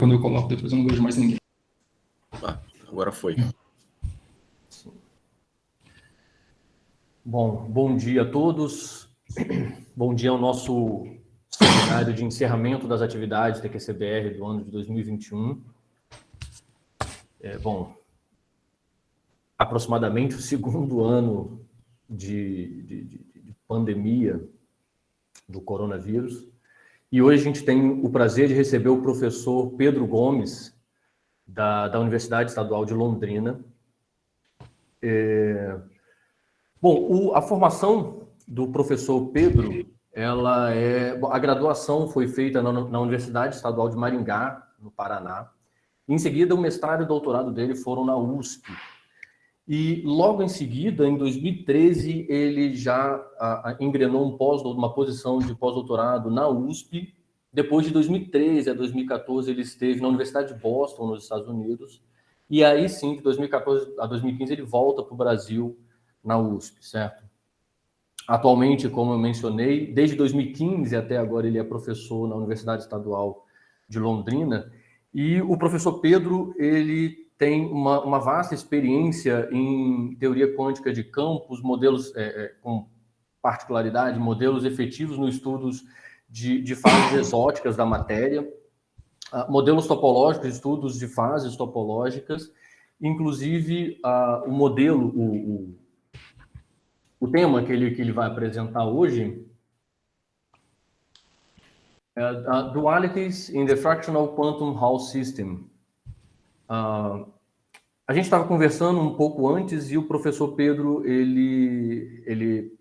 Quando eu coloco, depois eu não vejo mais ninguém. Agora foi. Bom dia a todos. Bom dia ao nosso seminário de encerramento das atividades da TQCBR do ano de 2021. Aproximadamente o segundo ano de pandemia do coronavírus. E hoje a gente tem o prazer de receber o professor Pedro Gomes, da Universidade Estadual de Londrina. A formação do professor Pedro, a graduação foi feita na Universidade Estadual de Maringá, no Paraná. Em seguida, o mestrado e o doutorado dele foram na USP. E logo em seguida, em 2013, ele já engrenou uma posição de pós-doutorado na USP. Depois de 2013 a 2014, ele esteve na Universidade de Boston, nos Estados Unidos. E aí sim, de 2014 a 2015, ele volta para o Brasil na USP, certo? Atualmente, como eu mencionei, desde 2015 até agora, ele é professor na Universidade Estadual de Londrina. E o professor Pedro, ele tem uma vasta experiência em teoria quântica de campos, modelos com particularidade, modelos efetivos nos estudos de fases exóticas da matéria, modelos topológicos, estudos de fases topológicas, inclusive o modelo, o tema que ele vai apresentar hoje é Dualities in the Fractional Quantum Hall System. A gente estava conversando um pouco antes e o professor Pedro, ele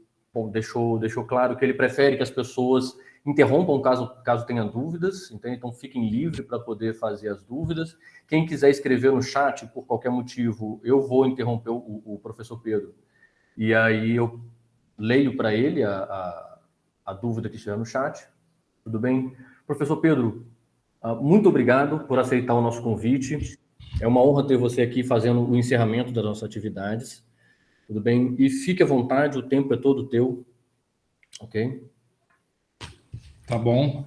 deixou claro que ele prefere que as pessoas interrompam caso tenha dúvidas, então fiquem livres para poder fazer as dúvidas. Quem quiser escrever no chat, por qualquer motivo, eu vou interromper o professor Pedro. E aí eu leio para ele a dúvida que estiver no chat. Tudo bem? Professor Pedro, muito obrigado por aceitar o nosso convite. É uma honra ter você aqui fazendo o encerramento das nossas atividades. Tudo bem? E fique à vontade, o tempo é todo teu. Ok? Tá bom.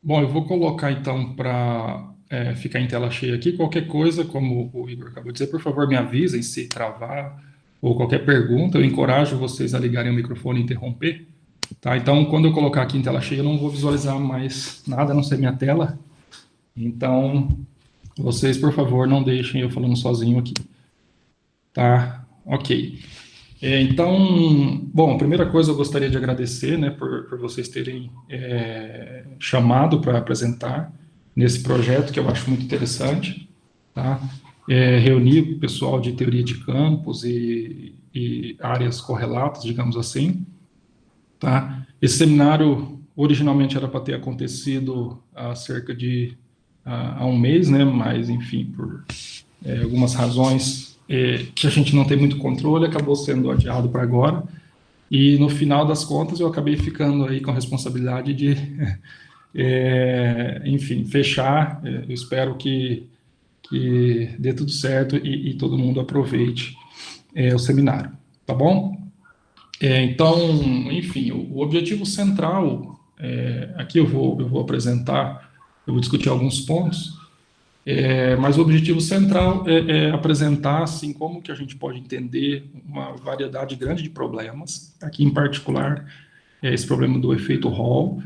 Bom, eu vou colocar então para ficar em tela cheia aqui. Qualquer coisa, como o Igor acabou de dizer, por favor, me avisem se travar ou qualquer pergunta. Eu encorajo vocês a ligarem o microfone e interromper. Tá? Então, quando eu colocar aqui em tela cheia, eu não vou visualizar mais nada, a não ser minha tela. Então, vocês, por favor, não deixem eu falando sozinho aqui. Tá? Ok. Então, bom, a primeira coisa eu gostaria de agradecer, né, por vocês terem chamado para apresentar nesse projeto, que eu acho muito interessante, tá? Reunir o pessoal de teoria de campos e áreas correlatas, digamos assim, tá? Esse seminário originalmente era para ter acontecido há cerca de há um mês, né, mas, enfim, por algumas razões que a gente não tem muito controle, acabou sendo adiado para agora, e no final das contas eu acabei ficando aí com a responsabilidade de, enfim, fechar. Eu espero que dê tudo certo e todo mundo aproveite o seminário, tá bom? Então, enfim, o objetivo central, aqui eu vou apresentar, eu vou discutir alguns pontos, mas o objetivo central é apresentar, assim, como que a gente pode entender uma variedade grande de problemas, aqui em particular, esse problema do efeito Hall,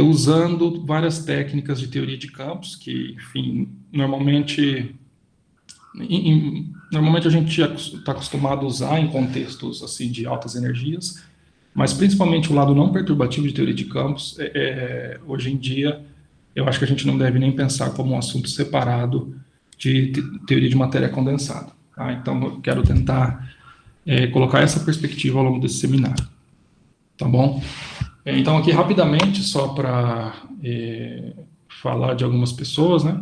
usando várias técnicas de teoria de campos, que, enfim, normalmente a gente está acostumado a usar em contextos, assim, de altas energias, mas principalmente o lado não perturbativo de teoria de campos, hoje em dia, eu acho que a gente não deve nem pensar como um assunto separado de teoria de matéria condensada. Tá? Então, eu quero tentar colocar essa perspectiva ao longo desse seminário. Tá bom? Então, aqui rapidamente, só para falar de algumas pessoas, né?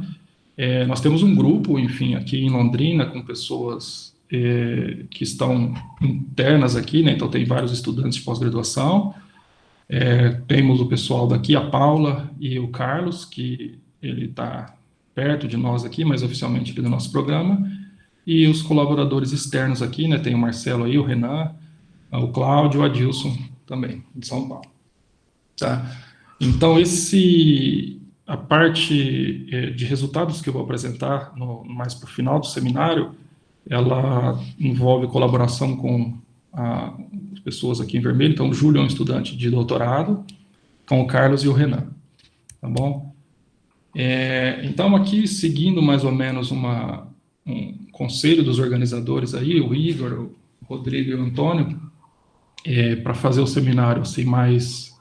Nós temos um grupo, enfim, aqui em Londrina, com pessoas que estão internas aqui, né? Então, tem vários estudantes de pós-graduação. Temos o pessoal daqui, a Paula e o Carlos, que ele está perto de nós aqui, mas oficialmente aqui do nosso programa, e os colaboradores externos aqui, né, tem o Marcelo aí, o Renan, o Cláudio, o Adilson também, de São Paulo. Tá? Então, esse a parte de resultados que eu vou apresentar mais para o final do seminário, ela envolve colaboração com as pessoas aqui em vermelho. Então, o Júlio é um estudante de doutorado, com o Carlos e o Renan, tá bom? Então, aqui, seguindo mais ou menos um conselho dos organizadores aí, o Igor, o Rodrigo e o Antônio, para fazer o seminário assim, mais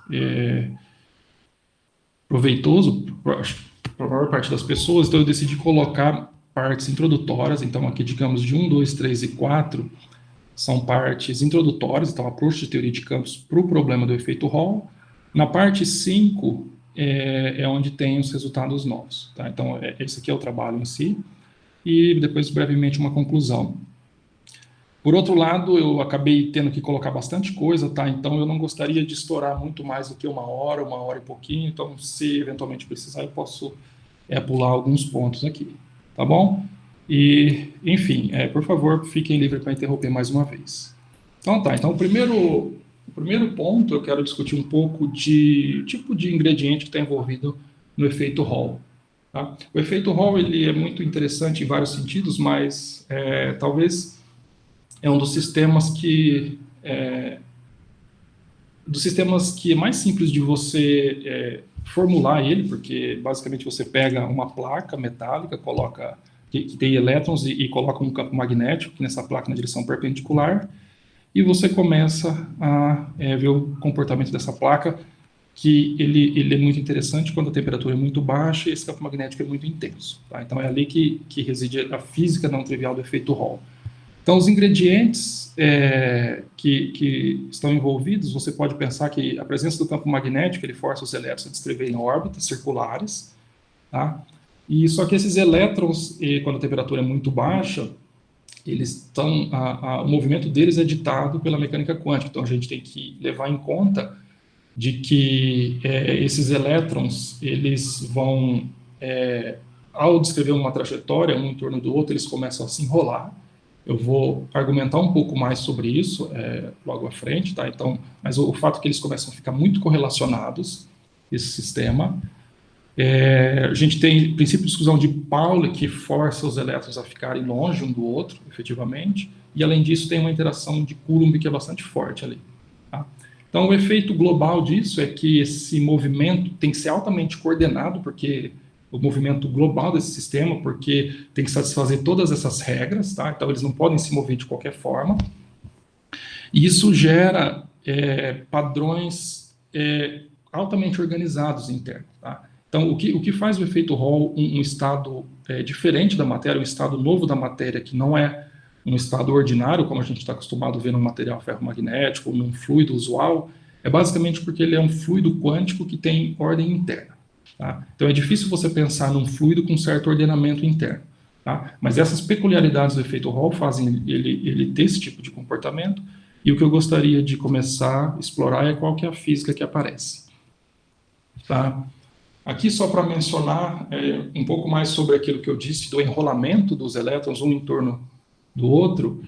proveitoso para a maior parte das pessoas, então eu decidi colocar partes introdutórias. Então, aqui, digamos, de 1, 2, 3 e 4 são partes introdutórias, então, approach de teoria de campos para o problema do efeito Hall. Na parte 5 é onde tem os resultados novos, tá? Então, esse aqui é o trabalho em si, e depois, brevemente, uma conclusão. Por outro lado, eu acabei tendo que colocar bastante coisa, tá? Então, eu não gostaria de estourar muito mais do que uma hora e pouquinho. Então, se eventualmente precisar, eu posso pular alguns pontos aqui, tá bom? E, enfim, por favor, fiquem livres para interromper mais uma vez. Então, tá. Então, o primeiro ponto, eu quero discutir um pouco de tipo de ingrediente que está envolvido no efeito Hall. Tá? O efeito Hall, ele é muito interessante em vários sentidos, mas talvez é um dos sistemas que é mais simples de você formular ele, porque basicamente você pega uma placa metálica, coloca que tem elétrons e coloca um campo magnético nessa placa na direção perpendicular, e você começa a ver o comportamento dessa placa, que ele é muito interessante quando a temperatura é muito baixa e esse campo magnético é muito intenso. Tá? Então é ali que reside a física não trivial do efeito Hall. Então, os ingredientes que estão envolvidos, você pode pensar que a presença do campo magnético, ele força os elétrons a descrever em órbitas circulares, tá? E só que esses elétrons, quando a temperatura é muito baixa, eles estão, o movimento deles é ditado pela mecânica quântica. Então, a gente tem que levar em conta de que esses elétrons, eles vão, ao descrever uma trajetória, um em torno do outro, eles começam a se enrolar. Eu vou argumentar um pouco mais sobre isso logo à frente, tá? Então, mas o fato é que eles começam a ficar muito correlacionados, esse sistema. A gente tem o princípio de exclusão de Pauli, que força os elétrons a ficarem longe um do outro, efetivamente, e além disso tem uma interação de Coulomb que é bastante forte ali. Tá? Então, o efeito global disso é que esse movimento tem que ser altamente coordenado, porque o movimento global desse sistema, porque tem que satisfazer todas essas regras, tá? Então eles não podem se mover de qualquer forma, e isso gera padrões altamente organizados internos, tá? Então o que faz o efeito Hall um estado diferente da matéria, um estado novo da matéria, que não é um estado ordinário, como a gente está acostumado a ver num material ferromagnético ou num fluido usual, é basicamente porque ele é um fluido quântico que tem ordem interna. Tá? Então é difícil você pensar num fluido com certo ordenamento interno. Tá? Mas essas peculiaridades do efeito Hall fazem ele ter esse tipo de comportamento, e o que eu gostaria de começar a explorar é qual que é a física que aparece. Tá? Aqui só para mencionar um pouco mais sobre aquilo que eu disse do enrolamento dos elétrons um em torno do outro,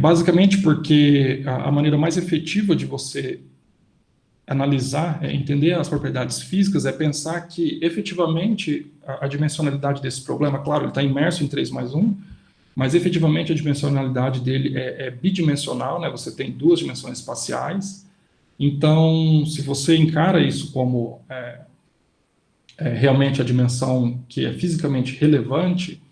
basicamente porque a maneira mais efetiva de você analisar, entender as propriedades físicas, é pensar que, efetivamente, a dimensionalidade desse problema, claro, ele está imerso em 3+1, mas, efetivamente, a dimensionalidade dele é bidimensional, né? Você tem 2 dimensões espaciais. Então, se você encara isso como realmente a dimensão que é fisicamente relevante,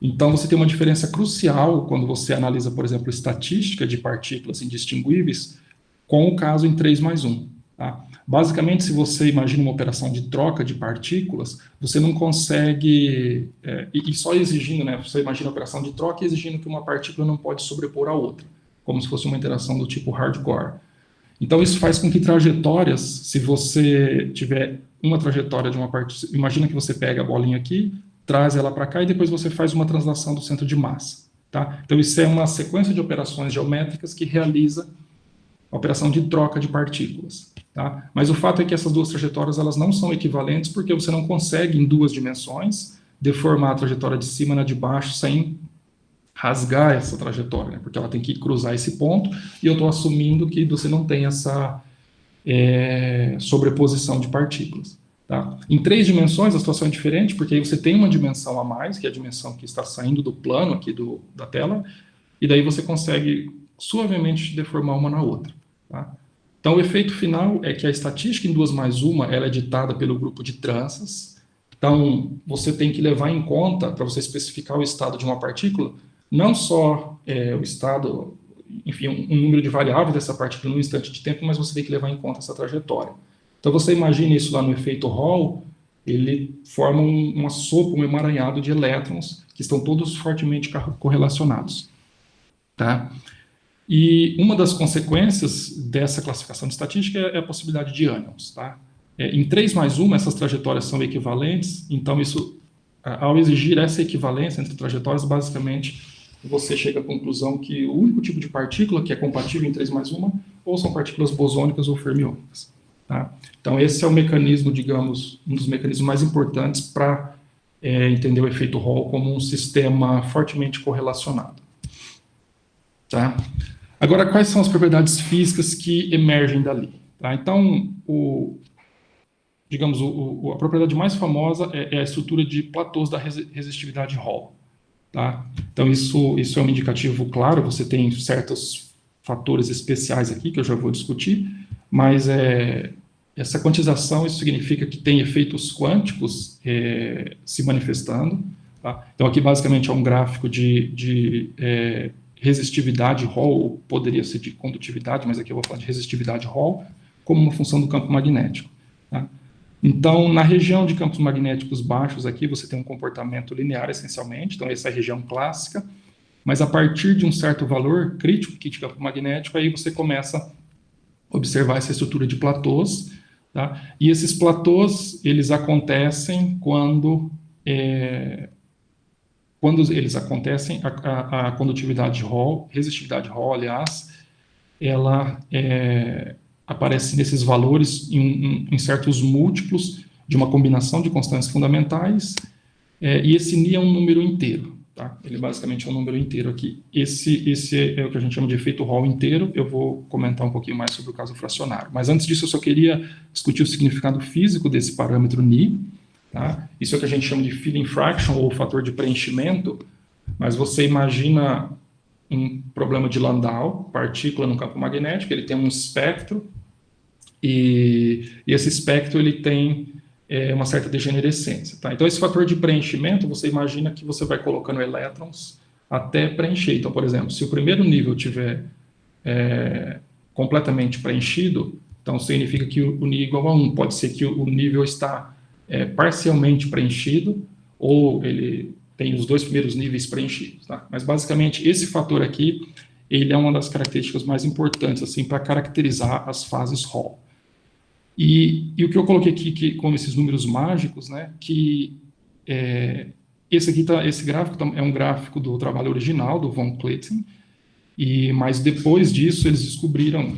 então você tem uma diferença crucial quando você analisa, por exemplo, estatística de partículas indistinguíveis, com o caso em 3+1. Tá? Basicamente, se você imagina uma operação de troca de partículas, você não consegue, e só exigindo, né, você imagina a operação de troca exigindo que uma partícula não pode sobrepor a outra, como se fosse uma interação do tipo hardcore. Então, isso faz com que trajetórias, se você tiver uma trajetória de uma partícula, imagina que você pega a bolinha aqui, traz ela para cá e depois você faz uma translação do centro de massa. Tá? Então, isso é uma sequência de operações geométricas que realiza a operação de troca de partículas. Tá? Mas o fato é que essas 2 trajetórias elas não são equivalentes, porque você não consegue, em 2 dimensões, deformar a trajetória de cima na de baixo sem rasgar essa trajetória, né? Porque ela tem que cruzar esse ponto, e eu estou assumindo que você não tem essa sobreposição de partículas. Tá? Em 3 dimensões a situação é diferente, porque aí você tem uma dimensão a mais, que é a dimensão que está saindo do plano aqui da tela, e daí você consegue suavemente deformar uma na outra. Tá? Então, o efeito final é que a estatística em 2+1 ela é ditada pelo grupo de tranças. Então, você tem que levar em conta, para você especificar o estado de uma partícula, não só o estado, enfim, um número de variáveis dessa partícula num instante de tempo, mas você tem que levar em conta essa trajetória. Então, você imagina isso lá no efeito Hall, ele forma uma sopa, um emaranhado de elétrons que estão todos fortemente correlacionados. Tá? E uma das consequências dessa classificação de estatística é a possibilidade de ânions. Tá? Em 3+1, essas trajetórias são equivalentes, então isso, ao exigir essa equivalência entre trajetórias, basicamente você chega à conclusão que o único tipo de partícula que é compatível em 3+1 ou são partículas bosônicas ou fermiônicas. Tá? Então esse é o mecanismo, digamos, um dos mecanismos mais importantes para entender o efeito Hall como um sistema fortemente correlacionado. Tá? Agora, quais são as propriedades físicas que emergem dali? Tá? Então, a propriedade mais famosa é a estrutura de platôs da resistividade Hall. Tá? Então, isso é um indicativo claro, você tem certos fatores especiais aqui, que eu já vou discutir, mas essa quantização, isso significa que tem efeitos quânticos se manifestando. Tá? Então, aqui, basicamente, é um gráfico de resistividade Hall, ou poderia ser de condutividade, mas aqui eu vou falar de resistividade Hall, como uma função do campo magnético. Tá? Então, na região de campos magnéticos baixos aqui, você tem um comportamento linear, essencialmente, então essa é a região clássica, mas a partir de um certo valor crítico aqui de campo magnético, aí você começa a observar essa estrutura de platôs, tá? E esses platôs, eles acontecem quando eles acontecem, a condutividade Hall, resistividade Hall, aliás, ela aparece nesses valores em certos múltiplos de uma combinação de constantes fundamentais, e esse Ni é um número inteiro. Tá? Ele basicamente é um número inteiro aqui. Esse é o que a gente chama de efeito Hall inteiro. Eu vou comentar um pouquinho mais sobre o caso fracionário. Mas antes disso, eu só queria discutir o significado físico desse parâmetro Ni. Tá? Isso é o que a gente chama de filling fraction, ou fator de preenchimento, mas você imagina um problema de Landau, partícula no campo magnético, ele tem um espectro, e esse espectro ele tem uma certa degenerescência. Tá? Então, esse fator de preenchimento, você imagina que você vai colocando elétrons até preencher. Então, por exemplo, se o primeiro nível tiver completamente preenchido, então significa que o Ni é igual a 1. Pode ser que o nível está parcialmente preenchido, ou ele tem os 2 primeiros níveis preenchidos. Tá? Mas, basicamente, esse fator aqui, ele é uma das características mais importantes assim, para caracterizar as fases Hall. E o que eu coloquei aqui como esses números mágicos, né, que esse gráfico é um gráfico do trabalho original, do von Kletzen, mas depois disso eles descobriram,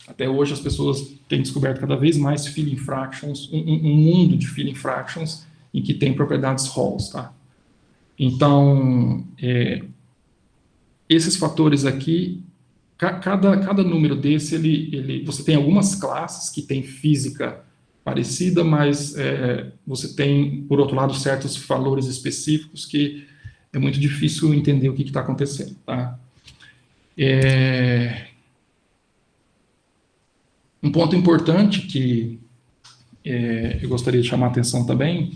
até hoje as pessoas têm descoberto cada vez mais filling fractions, um mundo de filling fractions em que tem propriedades Halls. Tá? Então, esses fatores aqui, cada número desse, você tem algumas classes que têm física parecida, mas você tem, por outro lado, certos valores específicos que é muito difícil entender o que está acontecendo. Tá? Um ponto importante que eu gostaria de chamar a atenção também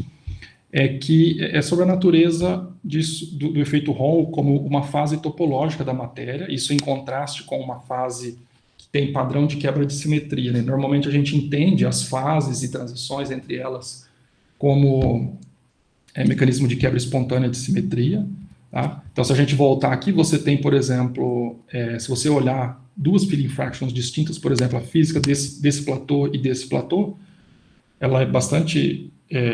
é sobre a natureza do efeito Hall como uma fase topológica da matéria, isso em contraste com uma fase que tem padrão de quebra de simetria. Né? Normalmente a gente entende as fases e transições entre elas como mecanismo de quebra espontânea de simetria. Tá? Então, se a gente voltar aqui, você tem, por exemplo, se você olhar 2 filling fractions distintas, por exemplo, a física desse platô e desse platô, ela é bastante...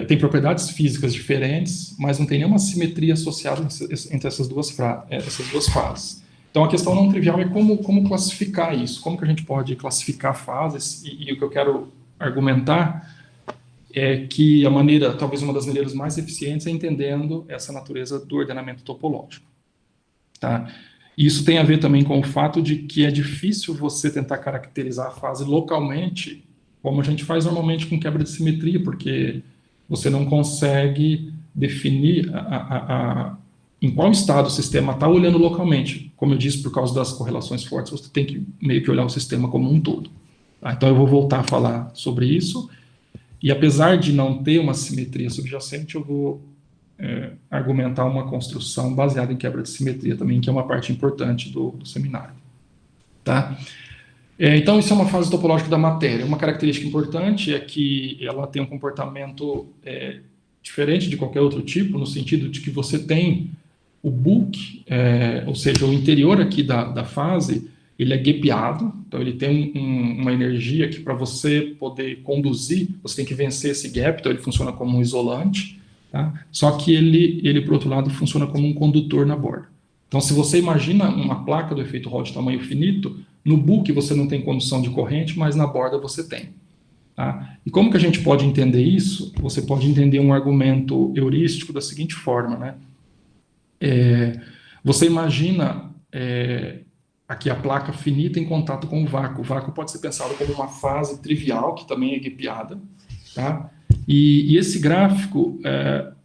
tem propriedades físicas diferentes, mas não tem nenhuma simetria associada entre essas duas fases. Então, a questão não trivial é como classificar isso, como que a gente pode classificar fases, e o que eu quero argumentar é que talvez uma das maneiras mais eficientes é entendendo essa natureza do ordenamento topológico. Tá? E isso tem a ver também com o fato de que é difícil você tentar caracterizar a fase localmente como a gente faz normalmente com quebra de simetria, porque você não consegue definir em qual estado o sistema está olhando localmente. Como eu disse, por causa das correlações fortes, você tem que meio que olhar o sistema como um todo. Tá? Então eu vou voltar a falar sobre isso, e apesar de não ter uma simetria subjacente, eu vou argumentar uma construção baseada em quebra de simetria também, que é uma parte importante do seminário. Tá? Então, isso é uma fase topológica da matéria. Uma característica importante é que ela tem um comportamento diferente de qualquer outro tipo, no sentido de que você tem o bulk, ou seja, o interior aqui da fase, ele é gapeado, então ele tem uma energia que para você poder conduzir, você tem que vencer esse gap, então ele funciona como um isolante, tá? Só que ele, por outro lado, funciona como um condutor na borda. Então, se você imagina uma placa do efeito Hall de tamanho finito, no bulk você não tem condução de corrente, mas na borda você tem. Tá? E como que a gente pode entender isso? Você pode entender um argumento heurístico da seguinte forma, né? Você imagina aqui a placa finita em contato com o vácuo. O vácuo pode ser pensado como uma fase trivial, que também é gapeada. Tá? E esse gráfico,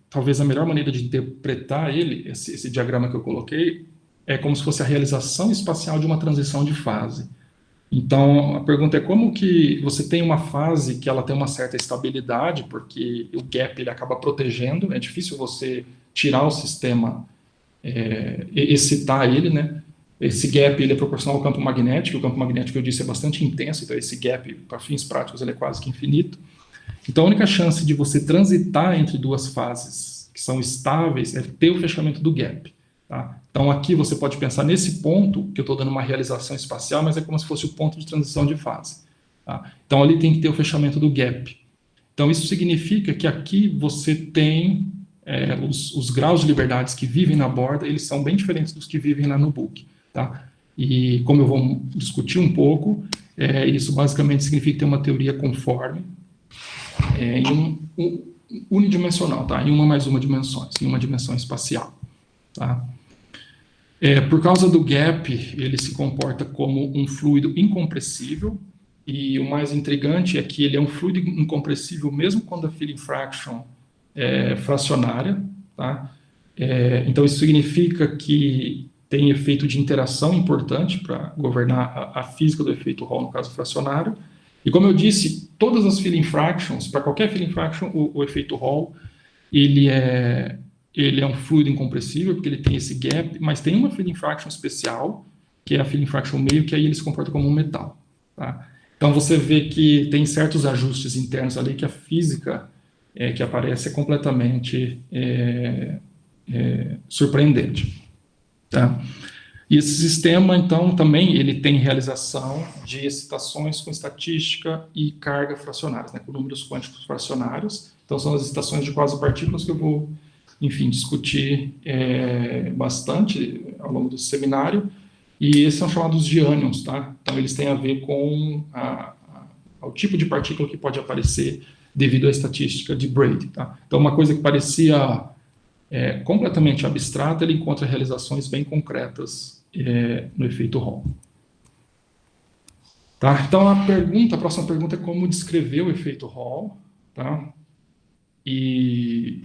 talvez a melhor maneira de interpretar ele, esse diagrama que eu coloquei, é como se fosse a realização espacial de uma transição de fase. Então, a pergunta é como que você tem uma fase que ela tem uma certa estabilidade, porque o gap ele acaba protegendo, é difícil você tirar o sistema, excitar ele, né? Esse gap ele é proporcional ao campo magnético, o campo magnético, eu disse, é bastante intenso, então esse gap, para fins práticos, ele é quase que infinito. Então, a única chance de você transitar entre duas fases que são estáveis é ter o fechamento do gap. Tá? Então, aqui você pode pensar nesse ponto, que eu estou dando uma realização espacial, mas é como se fosse o ponto de transição de fase. Tá? Então, ali tem que ter o fechamento do gap. Então, isso significa que aqui você tem os graus de liberdades que vivem na borda, eles são bem diferentes dos que vivem lá no bulk. Tá? E, como eu vou discutir um pouco, isso basicamente significa ter uma teoria conforme, unidimensional, tá? Em uma mais uma dimensões, em uma dimensão espacial. Tá? Por causa do gap, ele se comporta como um fluido incompressível, e o mais intrigante é que ele é um fluido incompressível mesmo quando a filling fraction é fracionária. Tá? Então, isso significa que tem efeito de interação importante para governar a física do efeito Hall, no caso fracionário. E como eu disse, todas as filling fractions, para qualquer filling fraction, o efeito Hall, ele é um fluido incompressível, porque ele tem esse gap, mas tem uma filling fraction especial, que é a filling fraction meio, que aí ele se comporta como um metal. Tá? Então você vê que tem certos ajustes internos ali que a física que aparece é completamente surpreendente. Tá? E esse sistema, então, também ele tem realização de excitações com estatística e carga fracionárias, né, com números quânticos fracionários. Então, são as excitações de quasi-partículas que eu vou, enfim, discutir bastante ao longo do seminário. E esses são chamados de ânions, tá? Então, eles têm a ver com o tipo de partícula que pode aparecer devido à estatística de Brady. Tá? Então, uma coisa que parecia completamente abstrata, ele encontra realizações bem concretas no efeito Hall. Tá? Então, a próxima pergunta é como descrever o efeito Hall. Tá? E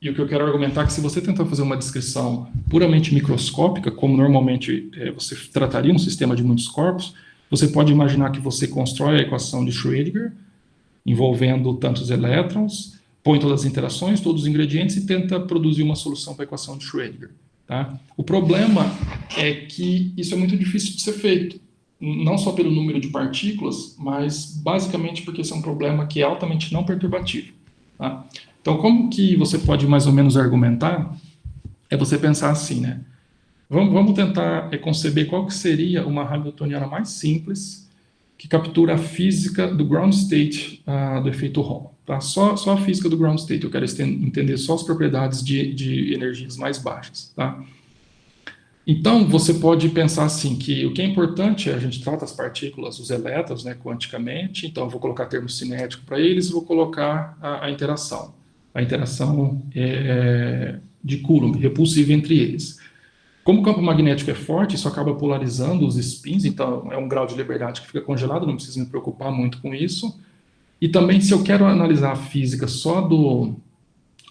o que eu quero argumentar é que se você tentar fazer uma descrição puramente microscópica, como normalmente você trataria um sistema de muitos corpos, você pode imaginar que você constrói a equação de Schrödinger, envolvendo tantos elétrons, põe todas as interações, todos os ingredientes e tenta produzir uma solução para a equação de Schrödinger. Tá? O problema é que isso é muito difícil de ser feito, não só pelo número de partículas, mas basicamente porque esse é um problema que é altamente não perturbativo. Tá? Então, como que você pode mais ou menos argumentar? É você pensar assim, né? Vamos tentar conceber qual que seria uma hamiltoniana mais simples que captura a física do ground state do efeito Hall. Tá? Só a física do ground state, eu quero entender só as propriedades de energias mais baixas. Tá? Então, você pode pensar assim, que o que é importante a gente trata as partículas, os elétrons, né, quanticamente, então eu vou colocar termo cinético para eles e vou colocar a interação. A interação de Coulomb, repulsiva entre eles. Como o campo magnético é forte, isso acaba polarizando os spins, então é um grau de liberdade que fica congelado, não preciso me preocupar muito com isso. E também, se eu quero analisar a física só do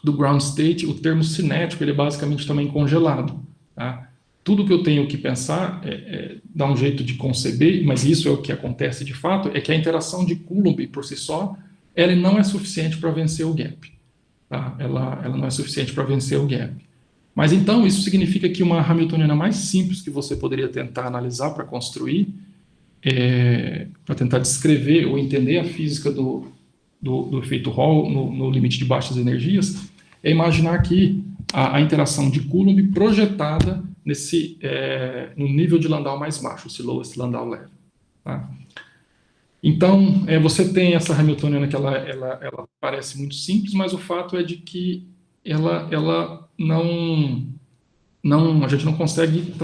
ground state, o termo cinético, ele é basicamente também congelado, tá? Tudo que eu tenho que pensar, dar um jeito de conceber, mas isso é o que acontece de fato, é que a interação de Coulomb, por si só, ela não é suficiente para vencer o gap. Tá? Ela não é suficiente para vencer o gap. Mas então, isso significa que uma Hamiltoniana mais simples que você poderia tentar analisar para construir, para tentar descrever ou entender a física do efeito Hall no limite de baixas energias, é imaginar que a interação de Coulomb projetada no nível de Landau mais baixo, esse lowest Landau level. Tá? Então, você tem essa Hamiltoniana que ela parece muito simples, mas o fato é de que ela a gente não consegue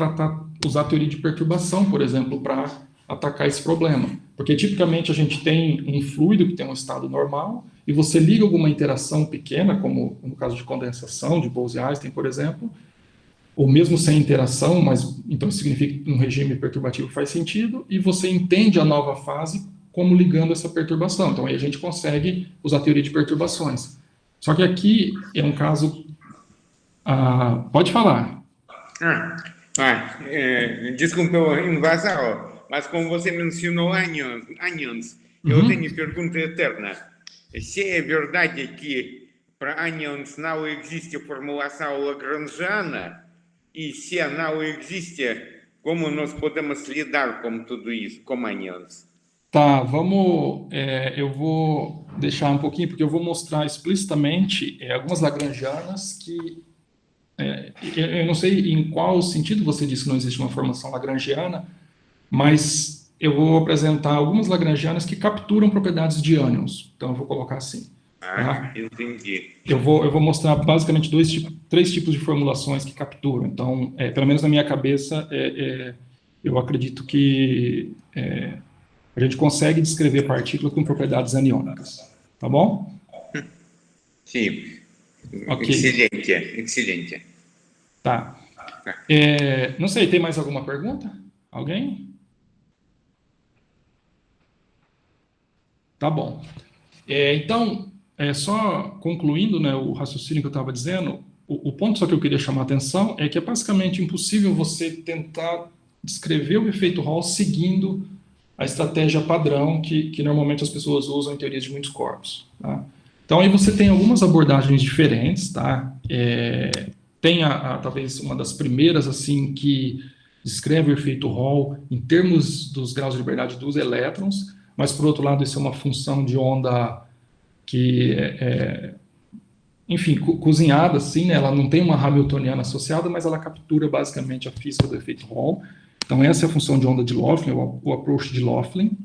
usar a teoria de perturbação, por exemplo, para atacar esse problema. Porque, tipicamente, a gente tem um fluido que tem um estado normal e você liga alguma interação pequena, como no caso de condensação, de Bose-Einstein, por exemplo, ou mesmo sem interação, mas então isso significa que um regime perturbativo faz sentido, e você entende a nova fase como ligando essa perturbação. Então, aí a gente consegue usar a teoria de perturbações. Só que aqui é um caso... pode falar. Desculpa a invasão, mas como você mencionou ânions, eu tenho pergunta eterna. Se é verdade que para ânions não existe formulação lagrangiana, e se não existe, como nós podemos lidar com tudo isso, com ânions? Tá, vamos... eu vou deixar um pouquinho, porque eu vou mostrar explicitamente algumas lagrangianas que... eu não sei em qual sentido você disse que não existe uma formação lagrangiana, mas eu vou apresentar algumas lagrangianas que capturam propriedades de ânions. Então, eu vou colocar assim. Tá? Entendi. Eu vou mostrar basicamente três tipos de formulações que capturam. Então, pelo menos na minha cabeça, eu acredito que a gente consegue descrever partículas com propriedades aniônicas. Tá bom? Sim. Okay. Excelente. Tá. Não sei, tem mais alguma pergunta? Alguém? Tá bom. Então, só concluindo, né, o raciocínio que eu estava dizendo, o ponto só que eu queria chamar a atenção é que é basicamente impossível você tentar descrever o efeito Hall seguindo a estratégia padrão que normalmente as pessoas usam em teorias de muitos corpos. Tá? Então, aí você tem algumas abordagens diferentes, tá? Tem talvez uma das primeiras, assim, que descreve o efeito Hall em termos dos graus de liberdade dos elétrons, mas, por outro lado, isso é uma função de onda que enfim, cozinhada, assim, né? Ela não tem uma Hamiltoniana associada, mas ela captura, basicamente, a física do efeito Hall. Então, essa é a função de onda de Laughlin, o approach de Laughlin,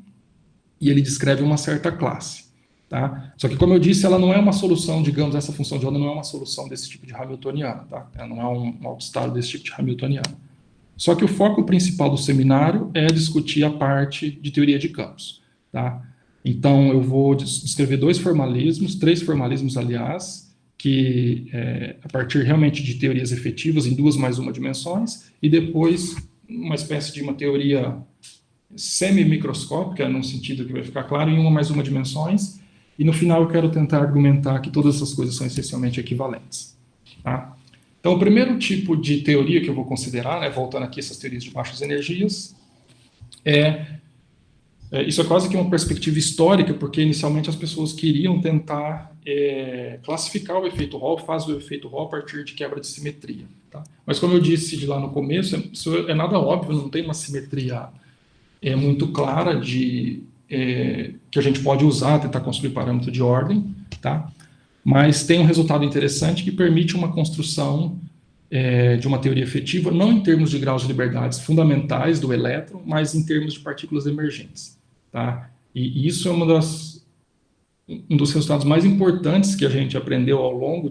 e ele descreve uma certa classe. Tá? Só que, como eu disse, ela não é uma solução, digamos, essa função de onda não é uma solução desse tipo de Hamiltoniana, tá? Ela não é um autoestado desse tipo de Hamiltoniana. Só que o foco principal do seminário é discutir a parte de teoria de campos, tá? Então, eu vou descrever três formalismos, aliás, que a partir realmente de teorias efetivas em 2 mais 1 dimensões, e depois uma espécie de uma teoria semi-microscópica, num sentido que vai ficar claro, em 1 mais 1 dimensões, e no final eu quero tentar argumentar que todas essas coisas são essencialmente equivalentes. Tá? Então, o primeiro tipo de teoria que eu vou considerar, né, voltando aqui a essas teorias de baixas energias, isso é quase que uma perspectiva histórica, porque inicialmente as pessoas queriam tentar classificar o efeito Hall, fazer o efeito Hall a partir de quebra de simetria. Tá? Mas, como eu disse de lá no começo, isso é nada óbvio, não tem uma simetria muito clara que a gente pode usar, tentar construir parâmetro de ordem, tá? Mas tem um resultado interessante que permite uma construção de uma teoria efetiva, não em termos de graus de liberdades fundamentais do elétron, mas em termos de partículas emergentes. Tá? E isso é um dos resultados mais importantes que a gente aprendeu ao longo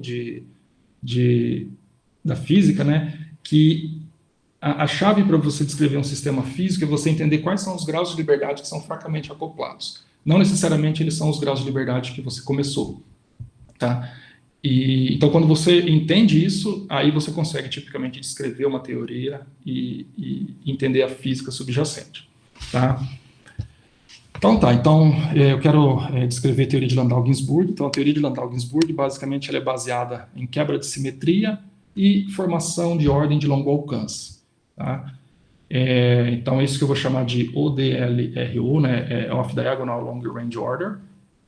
da física, né? Que a chave para você descrever um sistema físico é você entender quais são os graus de liberdade que são fracamente acoplados. Não necessariamente eles são os graus de liberdade que você começou. Tá? Então, quando você entende isso, aí você consegue tipicamente descrever uma teoria e entender a física subjacente. Tá? Então tá, então eu quero descrever a teoria de Landau-Ginzburg. Então a teoria de Landau-Ginzburg, basicamente, ela é baseada em quebra de simetria e formação de ordem de longo alcance. Tá? Então é isso que eu vou chamar de ODLRO, né, Off Diagonal Long Range Order.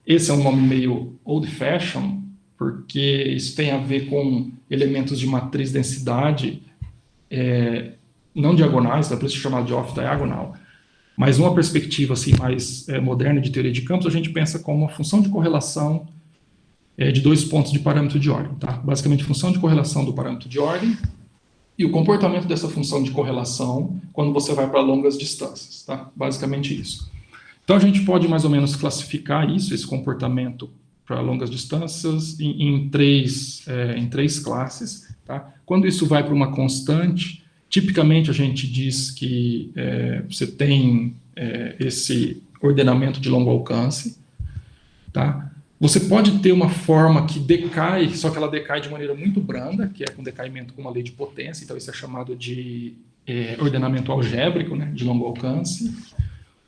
Esse é um nome meio old-fashioned, porque isso tem a ver com elementos de matriz densidade não diagonais, por isso é chamado de off-diagonal. Mas uma perspectiva assim, mais moderna de teoria de campos, a gente pensa como uma função de correlação de dois pontos de parâmetro de ordem. Tá? Basicamente, função de correlação do parâmetro de ordem e o comportamento dessa função de correlação quando você vai para longas distâncias. Tá? Basicamente isso. Então, a gente pode mais ou menos classificar isso, esse comportamento para longas distâncias, em três classes. Tá? Quando isso vai para uma constante, tipicamente a gente diz que você tem esse ordenamento de longo alcance. Tá? Você pode ter uma forma que decai, só que ela decai de maneira muito branda, que é com decaimento com uma lei de potência, então isso é chamado de ordenamento algébrico, né, de longo alcance.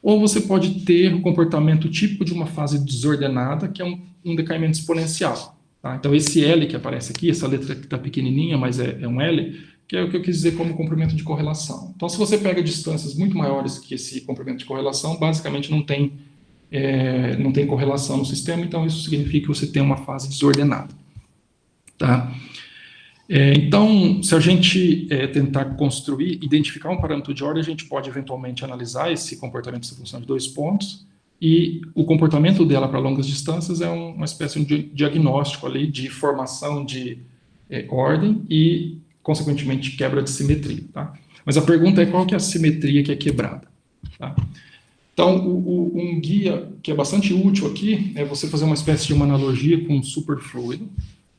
Ou você pode ter o comportamento típico de uma fase desordenada, que é um decaimento exponencial. Tá? Então, esse L que aparece aqui, essa letra que está pequenininha, mas é um L, que é o que eu quis dizer como comprimento de correlação. Então, se você pega distâncias muito maiores que esse comprimento de correlação, basicamente não tem correlação no sistema, então isso significa que você tem uma fase desordenada. Tá? Então, se a gente tentar identificar um parâmetro de ordem, a gente pode eventualmente analisar esse comportamento dessa função de dois pontos, e o comportamento dela para longas distâncias é uma espécie de diagnóstico ali de formação de ordem e, consequentemente, quebra de simetria. Tá? Mas a pergunta é qual que é a simetria que é quebrada. Tá? Então, um guia que é bastante útil aqui é você fazer uma espécie de uma analogia com um superfluido.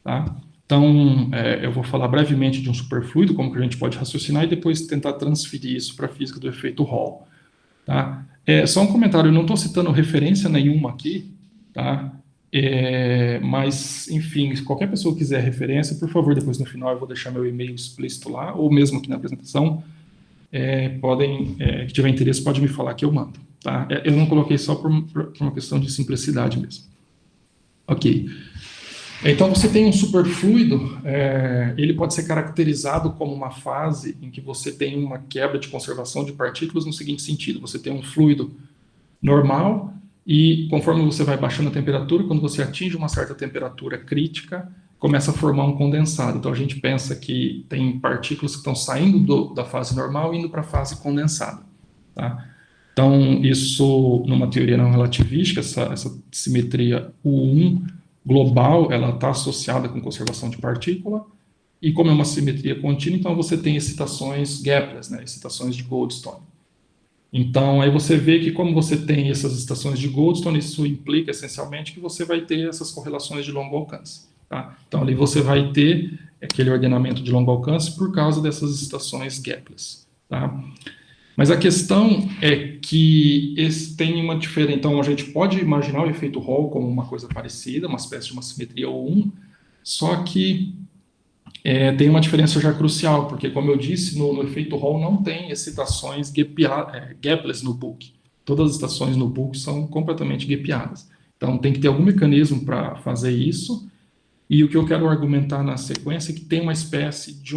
Tá? Então, eu vou falar brevemente de um superfluido, como que a gente pode raciocinar, e depois tentar transferir isso para a física do efeito Hall. Tá? Só um comentário, eu não estou citando referência nenhuma aqui, tá? Mas, enfim, se qualquer pessoa quiser referência, por favor, depois no final eu vou deixar meu e-mail explícito lá, ou mesmo aqui na apresentação, que tiver interesse pode me falar que eu mando. Tá? Eu não coloquei só por uma questão de simplicidade mesmo. Ok. Então, você tem um superfluido, ele pode ser caracterizado como uma fase em que você tem uma quebra de conservação de partículas no seguinte sentido: você tem um fluido normal e, conforme você vai baixando a temperatura, quando você atinge uma certa temperatura crítica, começa a formar um condensado. Então, a gente pensa que tem partículas que estão saindo da fase normal e indo para a fase condensada. Tá? Então, isso, numa teoria não relativística, essa simetria U1 global, ela está associada com conservação de partícula, e como é uma simetria contínua, então você tem excitações gapless, né, excitações de Goldstone. Então, aí você vê que como você tem essas excitações de Goldstone, isso implica essencialmente que você vai ter essas correlações de longo alcance. Tá? Então, ali você vai ter aquele ordenamento de longo alcance por causa dessas excitações gapless. Tá? Mas a questão é que tem uma diferença. Então, a gente pode imaginar o efeito Hall como uma coisa parecida, uma espécie de uma simetria U1, só que tem uma diferença já crucial, porque, como eu disse, no efeito Hall não tem excitações gapless no book. Todas as excitações no book são completamente gapeadas. Então, tem que ter algum mecanismo para fazer isso, e o que eu quero argumentar na sequência é que tem uma espécie de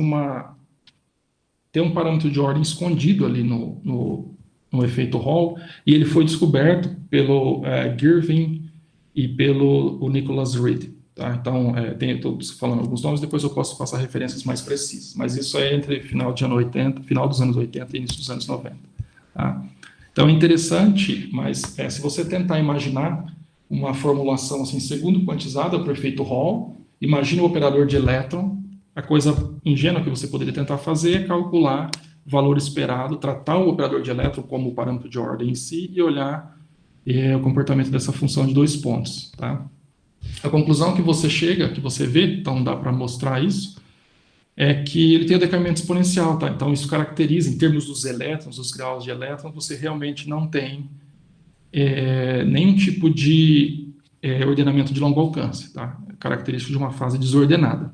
tem um parâmetro de ordem escondido ali no efeito Hall, e ele foi descoberto pelo Girvin e pelo Nicholas Reed. Tá? Então, estou falando alguns nomes, depois eu posso passar referências mais precisas, mas isso é entre final dos anos 80 e início dos anos 90. Tá? Então, é interessante, mas se você tentar imaginar uma formulação assim, segundo quantizada para o efeito Hall, imagine o operador de elétron. A coisa ingênua que você poderia tentar fazer é calcular o valor esperado, tratar o operador de elétron como o parâmetro de ordem em si e olhar o comportamento dessa função de dois pontos. Tá? A conclusão que você chega, que você vê, então dá para mostrar isso, é que ele tem o decaimento exponencial. Tá? Então isso caracteriza, em termos dos elétrons, dos graus de elétrons, você realmente não tem nenhum tipo de ordenamento de longo alcance. Tá? Característico de uma fase desordenada.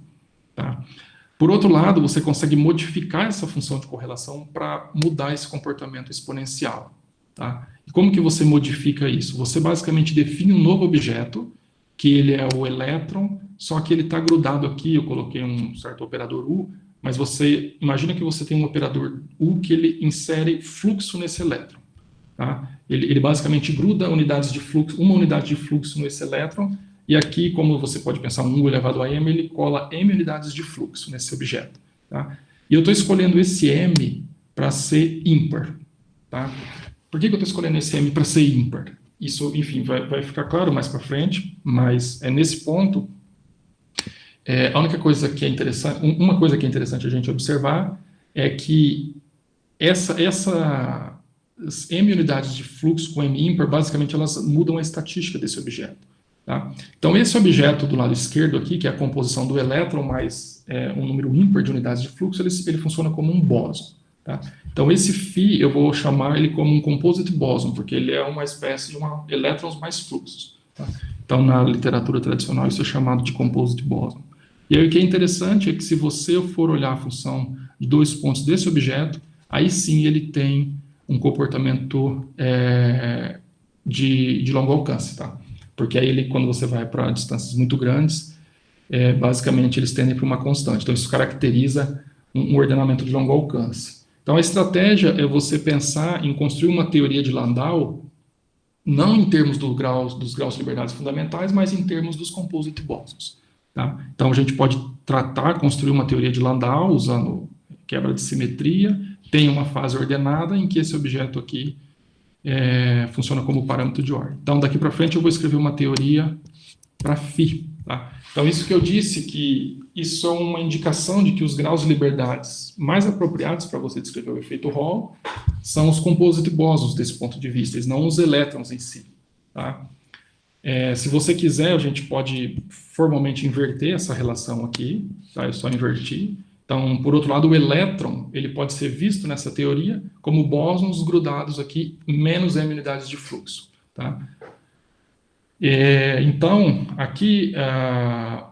Tá? Por outro lado, você consegue modificar essa função de correlação para mudar esse comportamento exponencial. Tá? Como que você modifica isso? Você basicamente define um novo objeto, que ele é o elétron, só que ele está grudado aqui, eu coloquei um certo operador U, mas você imagina que você tem um operador U que ele insere fluxo nesse elétron. Tá? Ele basicamente gruda unidades de fluxo, uma unidade de fluxo nesse elétron, e aqui, como você pode pensar, um U elevado a M, ele cola M unidades de fluxo nesse objeto. Tá? E eu estou escolhendo esse M para ser ímpar. Tá? Por que eu estou escolhendo esse M para ser ímpar? Isso, enfim, vai ficar claro mais para frente, mas nesse ponto, a única coisa que é interessante, uma coisa que é interessante a gente observar é que essas M unidades de fluxo com M ímpar, basicamente, elas mudam a estatística desse objeto. Tá? Então, esse objeto do lado esquerdo aqui, que é a composição do elétron mais um número ímpar de unidades de fluxo, ele funciona como um bóson. Tá? Então, esse Φ, eu vou chamar ele como um composite boson, porque ele é uma espécie de elétrons mais fluxos. Tá? Então, na literatura tradicional, isso é chamado de composite boson. E aí, o que é interessante é que se você for olhar a função de 2 pontos desse objeto, aí sim ele tem um comportamento de longo alcance, tá? Porque aí, quando você vai para distâncias muito grandes, basicamente eles tendem para uma constante. Então, isso caracteriza um ordenamento de longo alcance. Então, a estratégia é você pensar em construir uma teoria de Landau, não em termos dos graus de liberdades fundamentais, mas em termos dos composite bosons. Tá? Então, a gente pode construir uma teoria de Landau usando quebra de simetria, tem uma fase ordenada em que esse objeto aqui funciona como parâmetro de ordem. Então, daqui para frente, eu vou escrever uma teoria para Φ. Tá? Então, isso que eu disse, que isso é uma indicação de que os graus de liberdades mais apropriados para você descrever o efeito Hall são os composite bosons desse ponto de vista, eles não os elétrons em si. Tá? Se você quiser, a gente pode formalmente inverter essa relação aqui, tá? Eu só inverti. Então, por outro lado, o elétron, ele pode ser visto nessa teoria como bósons grudados aqui em menos M unidades de fluxo. Tá? Então, aqui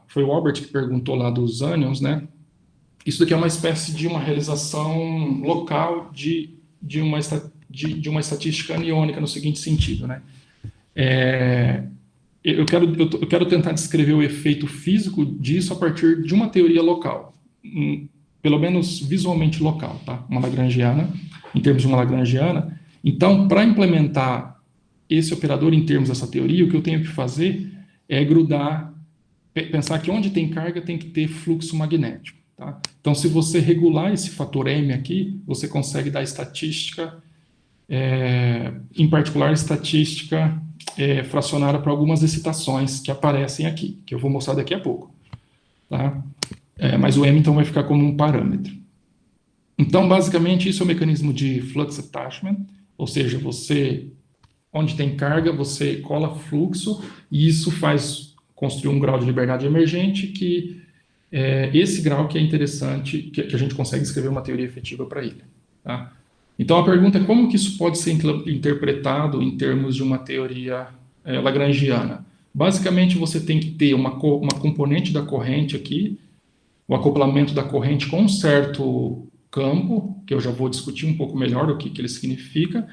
foi o Albert que perguntou lá dos ânions, né? Isso daqui é uma espécie de uma realização local de uma estatística aniônica no seguinte sentido, né? Eu quero tentar descrever o efeito físico disso a partir de uma teoria local, pelo menos visualmente local, tá? Uma lagrangiana, em termos de uma lagrangiana. Então, para implementar esse operador em termos dessa teoria, o que eu tenho que fazer é pensar que onde tem carga tem que ter fluxo magnético. Tá? Então, se você regular esse fator M aqui, você consegue dar estatística, em particular estatística fracionária para algumas excitações que aparecem aqui, que eu vou mostrar daqui a pouco. Tá? Mas o M, então, vai ficar como um parâmetro. Então, basicamente, isso é o mecanismo de flux attachment, ou seja, onde tem carga, você cola fluxo, e isso faz construir um grau de liberdade emergente, que esse grau que é interessante, que a gente consegue escrever uma teoria efetiva para ele. Tá? Então, a pergunta é como que isso pode ser interpretado em termos de uma teoria lagrangiana. Basicamente, você tem que ter uma componente da corrente aqui, o acoplamento da corrente com um certo campo, que eu já vou discutir um pouco melhor o que ele significa,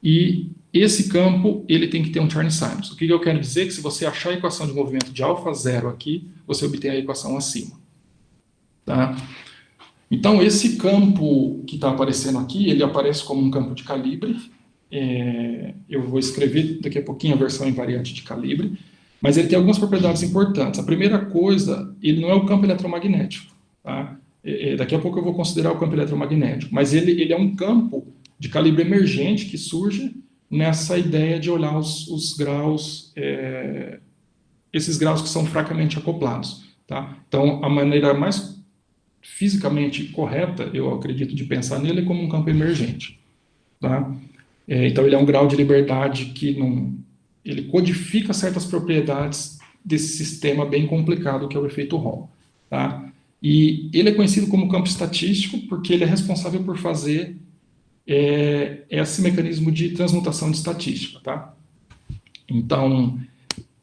e esse campo, ele tem que ter um Chern-Simons. O que eu quero dizer é que se você achar a equação de movimento de alfa zero aqui, você obtém a equação acima. Tá? Então, esse campo que está aparecendo aqui, ele aparece como um campo de calibre. Eu vou escrever daqui a pouquinho a versão invariante de calibre, mas ele tem algumas propriedades importantes. A primeira coisa, ele não é o campo eletromagnético. Tá? Daqui a pouco eu vou considerar o campo eletromagnético, mas ele é um campo de calibre emergente que surge nessa ideia de olhar os graus, esses graus que são fracamente acoplados. Tá? Então, a maneira mais fisicamente correta, eu acredito, de pensar nele é como um campo emergente. Tá? Então, ele é um grau de liberdade que ele codifica certas propriedades desse sistema bem complicado que é o efeito Hall. Tá? E ele é conhecido como campo estatístico porque ele é responsável por fazer esse mecanismo de transmutação de estatística. Tá? Então,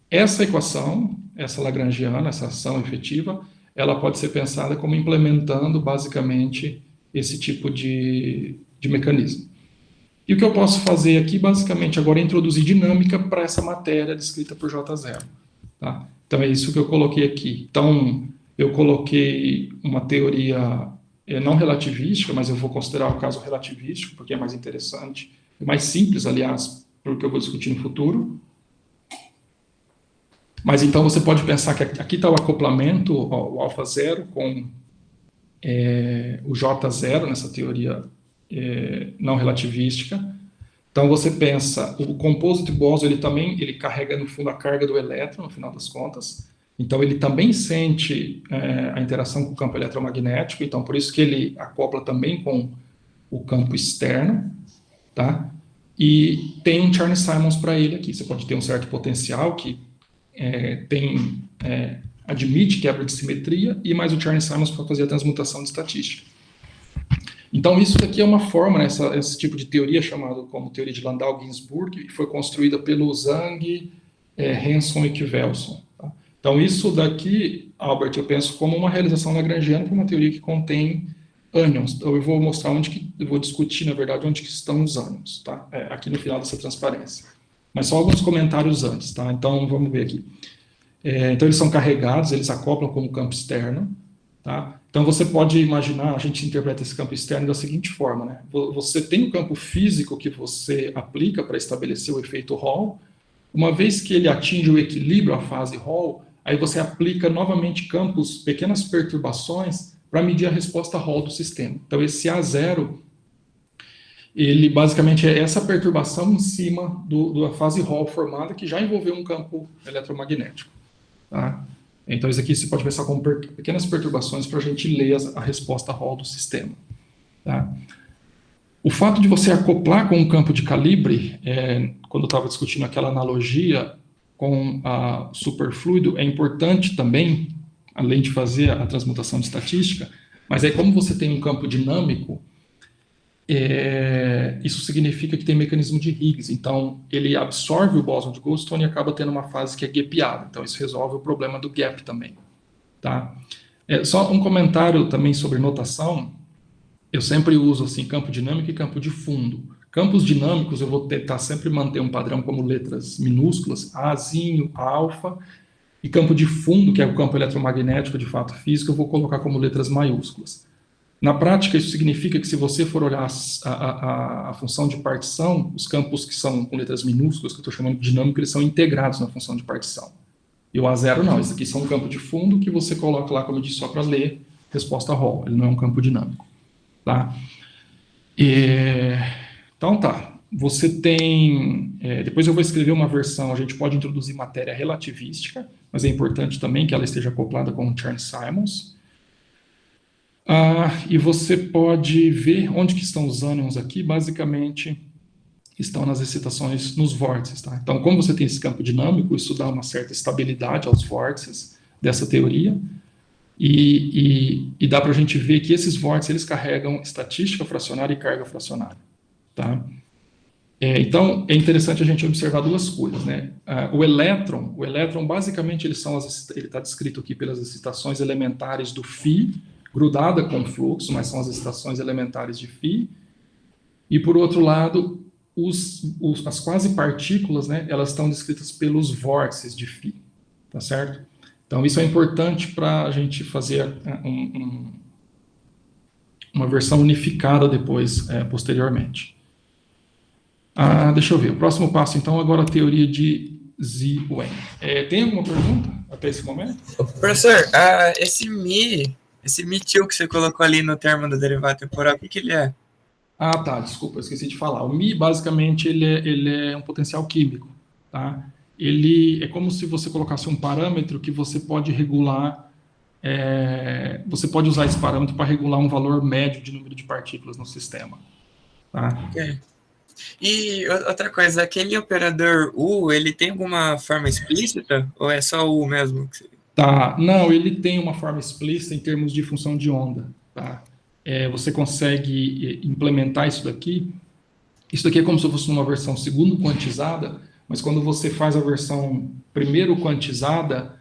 essa equação, essa lagrangiana, essa ação efetiva, ela pode ser pensada como implementando, basicamente, esse tipo de mecanismo. E o que eu posso fazer aqui, basicamente, agora é introduzir dinâmica para essa matéria descrita por J0. Tá? Então, é isso que eu coloquei aqui. Então, eu coloquei uma teoria não relativística, mas eu vou considerar o caso relativístico, porque é mais interessante, é mais simples, aliás, para o que eu vou discutir no futuro. Mas, então, você pode pensar que aqui está o acoplamento, o alfa zero, com o J0, nessa teoria não relativística. Então, você pensa, o composite boson, ele carrega, no fundo, a carga do elétron, no final das contas. Então, ele também sente a interação com o campo eletromagnético, então, por isso que ele acopla também com o campo externo, tá? E tem um Chern-Simons para ele aqui. Você pode ter um certo potencial que admite quebra de simetria e mais o Chern-Simons para fazer a transmutação de estatística. Então, isso daqui é uma forma, né, esse tipo de teoria chamado como teoria de Landau-Ginzburg, que foi construída pelo Zhang, Hanson e Kvelson. Tá? Então, isso daqui, Albert, eu penso como uma realização lagrangiana para uma teoria que contém ânions. Então, eu vou mostrar eu vou discutir, na verdade, onde que estão os ânions, tá? Aqui no final dessa transparência. Mas só alguns comentários antes, tá? Então, vamos ver aqui. Então, eles são carregados, eles acoplam com o campo externo, tá? Então, você pode imaginar, a gente interpreta esse campo externo da seguinte forma, né? Você tem o campo físico que você aplica para estabelecer o efeito Hall. Uma vez que ele atinge o equilíbrio, a fase Hall, aí você aplica novamente campos, pequenas perturbações, para medir a resposta Hall do sistema. Então, esse A0, ele basicamente é essa perturbação em cima da fase Hall formada, que já envolveu um campo eletromagnético. Tá? Então, isso aqui você pode pensar como pequenas perturbações para a gente ler a resposta Hall do sistema. Tá? O fato de você acoplar com um campo de calibre, quando eu estava discutindo aquela analogia com a superfluido, é importante também, além de fazer a transmutação de estatística, mas aí como você tem um campo dinâmico, isso significa que tem mecanismo de Higgs, então ele absorve o bóson de Goldstone e acaba tendo uma fase que é gapeada, então isso resolve o problema do gap também. Tá? Só um comentário também sobre notação, eu sempre uso assim, campo dinâmico e campo de fundo. Campos dinâmicos eu vou tentar sempre manter um padrão como letras minúsculas, Azinho, alfa, e campo de fundo, que é o campo eletromagnético de fato físico, eu vou colocar como letras maiúsculas. Na prática, isso significa que se você for olhar a função de partição, os campos que são com letras minúsculas, que eu estou chamando de dinâmico, eles são integrados na função de partição. E o A0 não, esse aqui são um campo de fundo que você coloca lá, como eu disse, só para ler resposta Hall, ele não é um campo dinâmico. Tá? Então tá, você tem, depois eu vou escrever uma versão, a gente pode introduzir matéria relativística, mas é importante também que ela esteja acoplada com o Chern-Simons. E você pode ver onde que estão os ânions aqui, basicamente estão nas excitações nos vórtices. Tá? Então, como você tem esse campo dinâmico, isso dá uma certa estabilidade aos vórtices dessa teoria, e dá para a gente ver que esses vórtices eles carregam estatística fracionária e carga fracionária. Tá? Então, é interessante a gente observar duas coisas. Né? O elétron, basicamente, ele está descrito aqui pelas excitações elementares do φ, grudada com o fluxo, mas são as excitações elementares de φ. E, por outro lado, as quase partículas, né, elas estão descritas pelos vórtices de φ. Tá certo? Então, isso é importante para a gente fazer uma versão unificada depois, posteriormente. Deixa eu ver. O próximo passo, então, agora a teoria de Zi-Wen. Tem alguma pergunta até esse momento? Professor, esse metil que você colocou ali no termo do derivado temporal, o que ele é? Tá, desculpa, eu esqueci de falar. O Mi, basicamente, ele é um potencial químico, tá? Ele é como se você colocasse um parâmetro que você pode regular, você pode usar esse parâmetro para regular um valor médio de número de partículas no sistema, tá? Ok. E outra coisa, aquele operador U, ele tem alguma forma explícita ou é só U mesmo? Tá, não, ele tem uma forma explícita em termos de função de onda, tá? Você consegue implementar isso daqui é como se fosse uma versão segundo quantizada, mas quando você faz a versão primeiro quantizada,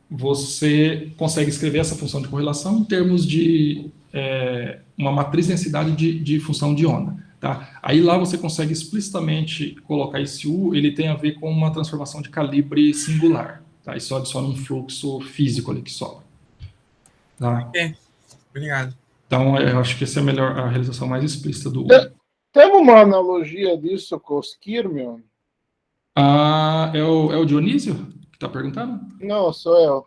você consegue escrever essa função de correlação em termos de uma matriz densidade de função de onda. Tá? Aí lá você consegue explicitamente colocar esse U, ele tem a ver com uma transformação de calibre singular. Tá? Isso adiciona um fluxo físico ali que sobra. Tá? Ok, obrigado. Então, eu acho que essa é a realização mais explícita do U. Tem uma analogia disso com os Skirmion? É o Dionísio que está perguntando? Não, sou eu.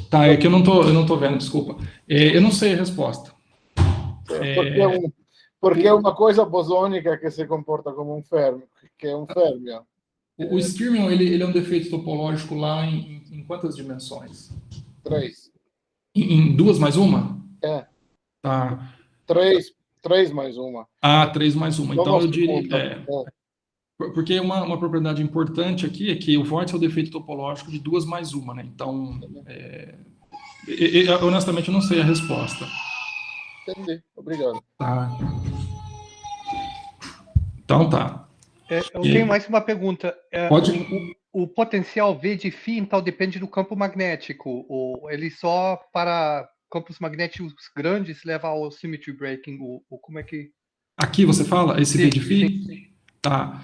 Tá, é que eu não tô vendo, desculpa. Eu não sei a resposta. Porque é uma coisa bosônica que se comporta como um fermion, que é um fermion. O Skirmion, ele é um defeito topológico lá em quantas dimensões? 3. Em 2 mais 1? É. Tá. 3 mais 1. 3 mais 1. Então, eu diria... Porque uma propriedade importante aqui é que o vórtice é o defeito topológico de 2 mais 1, né? Então, honestamente, eu não sei a resposta. Entendi, obrigado. Tá. Então, tá. Eu tenho mais uma pergunta. Pode. O potencial V de φ, então, depende do campo magnético. Ou ele só para campos magnéticos grandes leva ao symmetry breaking? Ou como é que... Aqui você fala? Esse V de φ? Sim. Tá.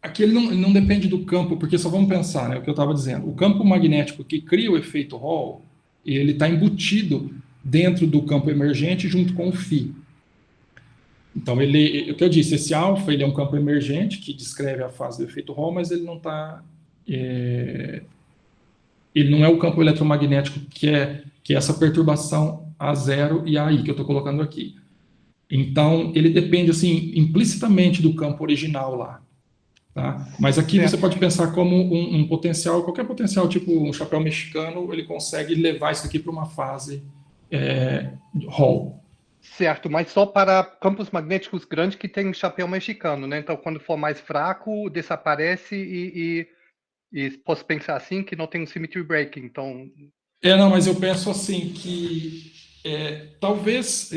Aqui ele não depende do campo, porque só vamos pensar, né, o que eu estava dizendo. O campo magnético que cria o efeito Hall, ele está embutido dentro do campo emergente junto com o φ. Então, o que eu disse, esse alfa, ele é um campo emergente que descreve a fase do efeito Hall, mas ele não está... ele não é o campo eletromagnético que é essa perturbação A0 e AI que eu estou colocando aqui. Então, ele depende, assim, implicitamente do campo original lá. Tá? Mas aqui você pode pensar como um potencial, qualquer potencial, tipo um chapéu mexicano, ele consegue levar isso aqui para uma fase Hall. Certo, mas só para campos magnéticos grandes que tem chapéu mexicano, né? Então, quando for mais fraco, desaparece e posso pensar assim, que não tem um symmetry breaking, então... Não, mas eu penso assim, que talvez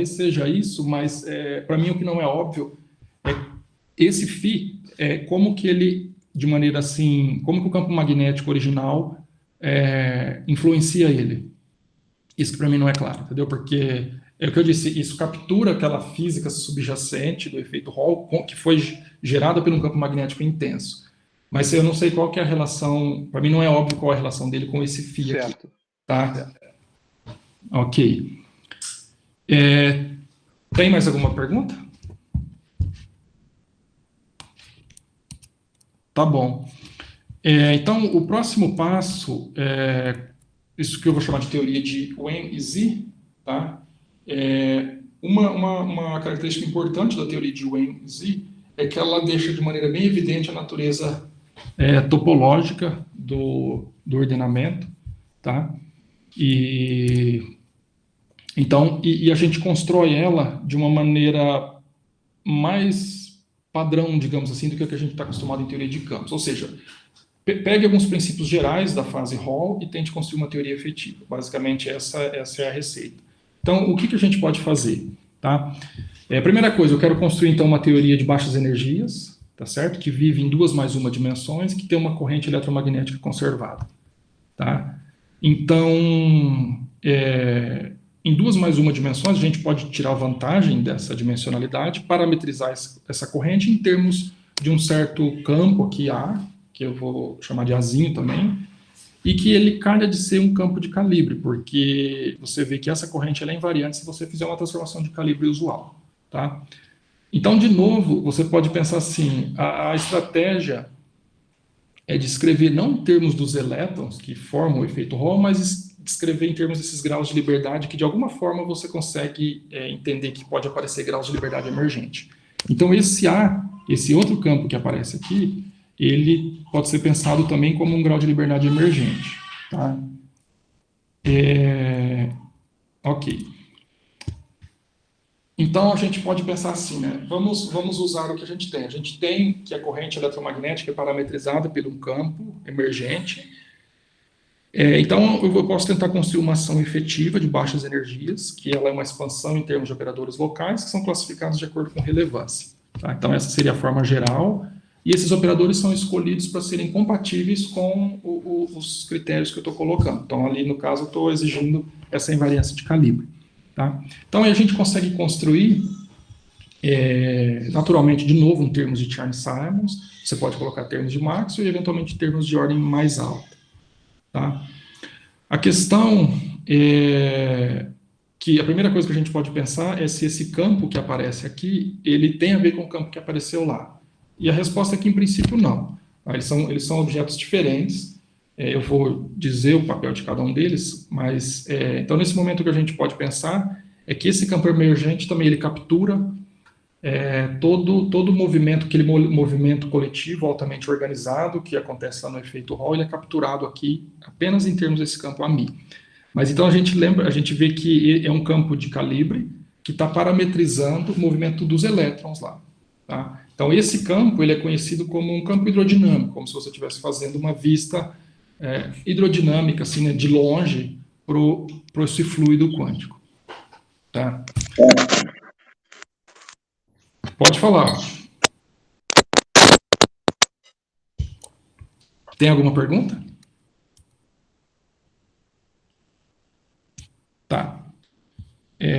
seja isso, mas para mim o que não é óbvio é esse φ, como que ele, de maneira assim, como que o campo magnético original influencia ele. Isso que para mim não é claro, entendeu? Porque é o que eu disse, isso captura aquela física subjacente do efeito Hall, que foi gerada por um campo magnético intenso. Mas eu não sei qual que é a relação, para mim não é óbvio qual é a relação dele com esse φ certo. aqui. Tá? Ok. Tem mais alguma pergunta? Tá bom. Então, o próximo passo é isso que eu vou chamar de teoria de Wen e Zi, tá? Uma característica importante da teoria de Wen e Zi é que ela deixa de maneira bem evidente a natureza topológica do ordenamento, tá? Então, a gente constrói ela de uma maneira mais padrão, digamos assim, do que a gente está acostumado em teoria de campos. Ou seja, pegue alguns princípios gerais da fase Hall e tente construir uma teoria efetiva. Basicamente, essa é a receita. Então, o que a gente pode fazer? Tá? Primeira coisa, eu quero construir, então, uma teoria de baixas energias, tá certo? Que vive em 2 mais 1 dimensões, que tem uma corrente eletromagnética conservada. Tá? Então, em 2 mais 1 dimensões, a gente pode tirar vantagem dessa dimensionalidade, parametrizar essa corrente em termos de um certo campo aqui, A, que eu vou chamar de Azinho também, e que ele calha de ser um campo de calibre, porque você vê que essa corrente ela é invariante se você fizer uma transformação de calibre usual. Tá? Então, de novo, você pode pensar assim, a estratégia é descrever não em termos dos elétrons que formam o efeito Hall, mas descrever em termos desses graus de liberdade que, de alguma forma, você consegue entender que pode aparecer graus de liberdade emergente. Então, esse outro campo que aparece aqui, ele pode ser pensado também como um grau de liberdade emergente. Tá? Ok. Então, a gente pode pensar assim, né? Vamos usar o que a gente tem. A gente tem que a corrente eletromagnética é parametrizada por um campo emergente. Então, eu posso tentar construir uma ação efetiva de baixas energias, que ela é uma expansão em termos de operadores locais, que são classificados de acordo com relevância. Tá? Então, essa seria a forma geral. E esses operadores são escolhidos para serem compatíveis com os critérios que eu estou colocando. Então, ali, no caso, eu estou exigindo essa invariância de calibre. Tá? Então, aí a gente consegue construir, naturalmente, de novo, em termos de Chern-Simons, você pode colocar termos de Maxwell e, eventualmente, termos de ordem mais alta. Tá? A questão é que a primeira coisa que a gente pode pensar é se esse campo que aparece aqui, ele tem a ver com o campo que apareceu lá. E a resposta é que, em princípio, não. Tá? Eles são objetos diferentes. Eu vou dizer o papel de cada um deles, mas, então, nesse momento, o que a gente pode pensar é que esse campo emergente também ele captura todo o movimento, aquele movimento coletivo altamente organizado que acontece lá no efeito Hall, ele é capturado aqui apenas em termos desse campo AMI. Mas então a gente vê que é um campo de calibre que está parametrizando o movimento dos elétrons lá. Tá? Então esse campo ele é conhecido como um campo hidrodinâmico, como se você estivesse fazendo uma vista hidrodinâmica, assim, né, de longe, para esse fluido quântico. Tá? Pode falar. Tem alguma pergunta? Tá.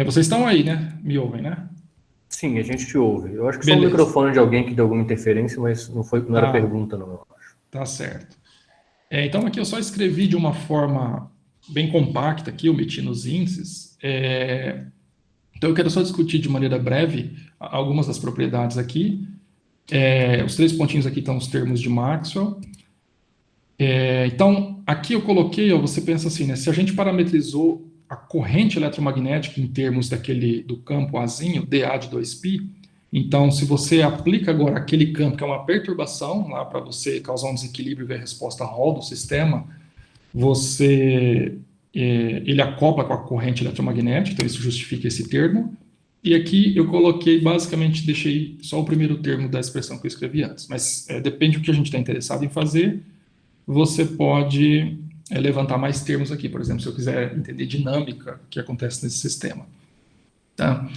Vocês estão aí, né? Me ouvem, né? Sim, a gente te ouve. Eu acho que só o Beleza. microfone de alguém que deu alguma interferência, mas não era pergunta, não, eu acho. Tá certo. Então, aqui eu só escrevi de uma forma bem compacta, aqui, omitindo os índices. Então, eu quero só discutir de maneira breve algumas das propriedades aqui. Os 3 pontinhos aqui estão os termos de Maxwell. Então, aqui eu coloquei, você pensa assim, né? Se a gente parametrizou a corrente eletromagnética em termos do campo Azinho, dA de 2π, então, se você aplica agora aquele campo, que é uma perturbação, lá para você causar um desequilíbrio e ver a resposta Hall do sistema, ele acopla com a corrente eletromagnética, então isso justifica esse termo. E aqui eu coloquei, basicamente, deixei só o primeiro termo da expressão que eu escrevi antes. Mas depende do que a gente está interessado em fazer, você pode levantar mais termos aqui. Por exemplo, se eu quiser entender dinâmica que acontece nesse sistema. Tá?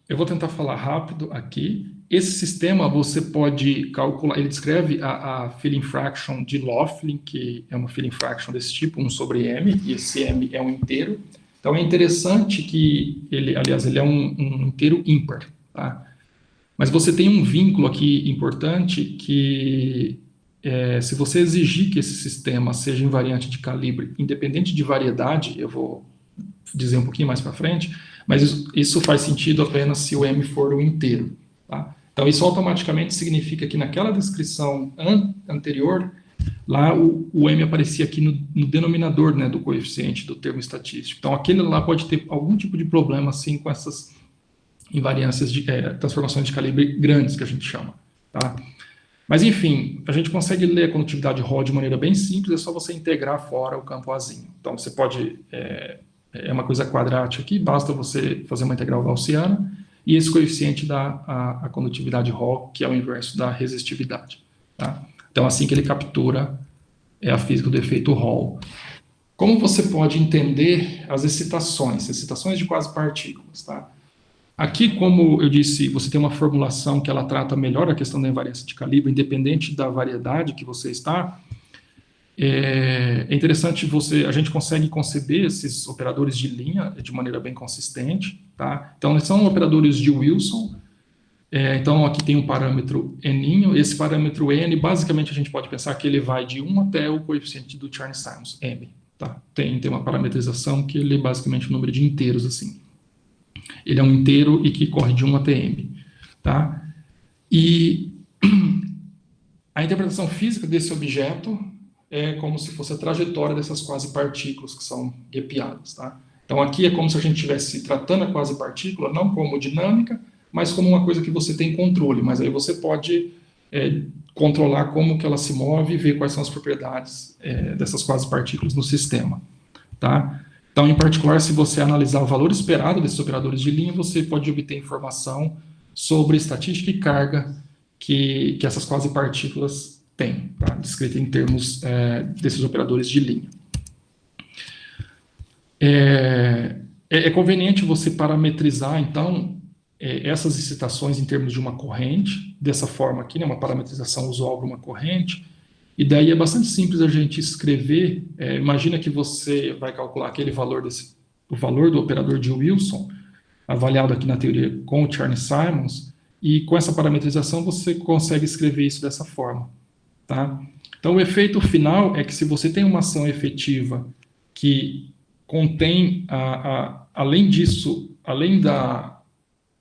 Eu vou tentar falar rápido aqui. Esse sistema você pode calcular, ele descreve a filling fraction de Laughlin, que é uma filling fraction desse tipo, 1/m, e esse m é um inteiro. Então é interessante que ele é um inteiro ímpar, tá? Mas você tem um vínculo aqui importante que se você exigir que esse sistema seja invariante de calibre, independente de variedade, eu vou dizer um pouquinho mais para frente, mas isso faz sentido apenas se o m for o inteiro, tá? Então isso automaticamente significa que naquela descrição anterior, lá o m aparecia aqui no denominador, né, do coeficiente do termo estatístico. Então aquele lá pode ter algum tipo de problema assim com essas invariâncias de transformações de calibre grandes que a gente chama, tá? Mas enfim, a gente consegue ler a condutividade Hall de maneira bem simples, é só você integrar fora o campo Azinho. Então você pode, é uma coisa quadrática aqui, basta você fazer uma integral gaussiana, e esse coeficiente dá a condutividade Hall, que é o inverso da resistividade, tá? Então assim que ele captura a física do efeito Hall. Como você pode entender as excitações de quase-partículas, tá? Aqui, como eu disse, você tem uma formulação que ela trata melhor a questão da invariância de calibre, independente da variedade que você está. É interessante a gente consegue conceber esses operadores de linha de maneira bem consistente, tá? Então, eles são operadores de Wilson. Então, aqui tem um parâmetro N, esse parâmetro N, basicamente, a gente pode pensar que ele vai de 1 até o coeficiente do Chern-Simons, M, tá? Tem uma parametrização que ele é basicamente um número de inteiros, assim. Ele é um inteiro e que corre de 1 até m, tá? E a interpretação física desse objeto é como se fosse a trajetória dessas quase-partículas que são guepiadas, tá? Então aqui é como se a gente estivesse tratando a quase-partícula não como dinâmica, mas como uma coisa que você tem controle, mas aí você pode controlar como que ela se move e ver quais são as propriedades dessas quase-partículas no sistema, tá? Então, em particular, se você analisar o valor esperado desses operadores de linha, você pode obter informação sobre estatística e carga que essas quase-partículas têm, tá? Descrita em termos desses operadores de linha. É conveniente você parametrizar, então, essas excitações em termos de uma corrente, dessa forma aqui, né, uma parametrização usual para uma corrente. E daí é bastante simples a gente escrever, imagina que você vai calcular aquele valor o valor do operador de Wilson, avaliado aqui na teoria com o Chern-Simons, e com essa parametrização você consegue escrever isso dessa forma, tá? Então, o efeito final é que se você tem uma ação efetiva que contém, além disso, além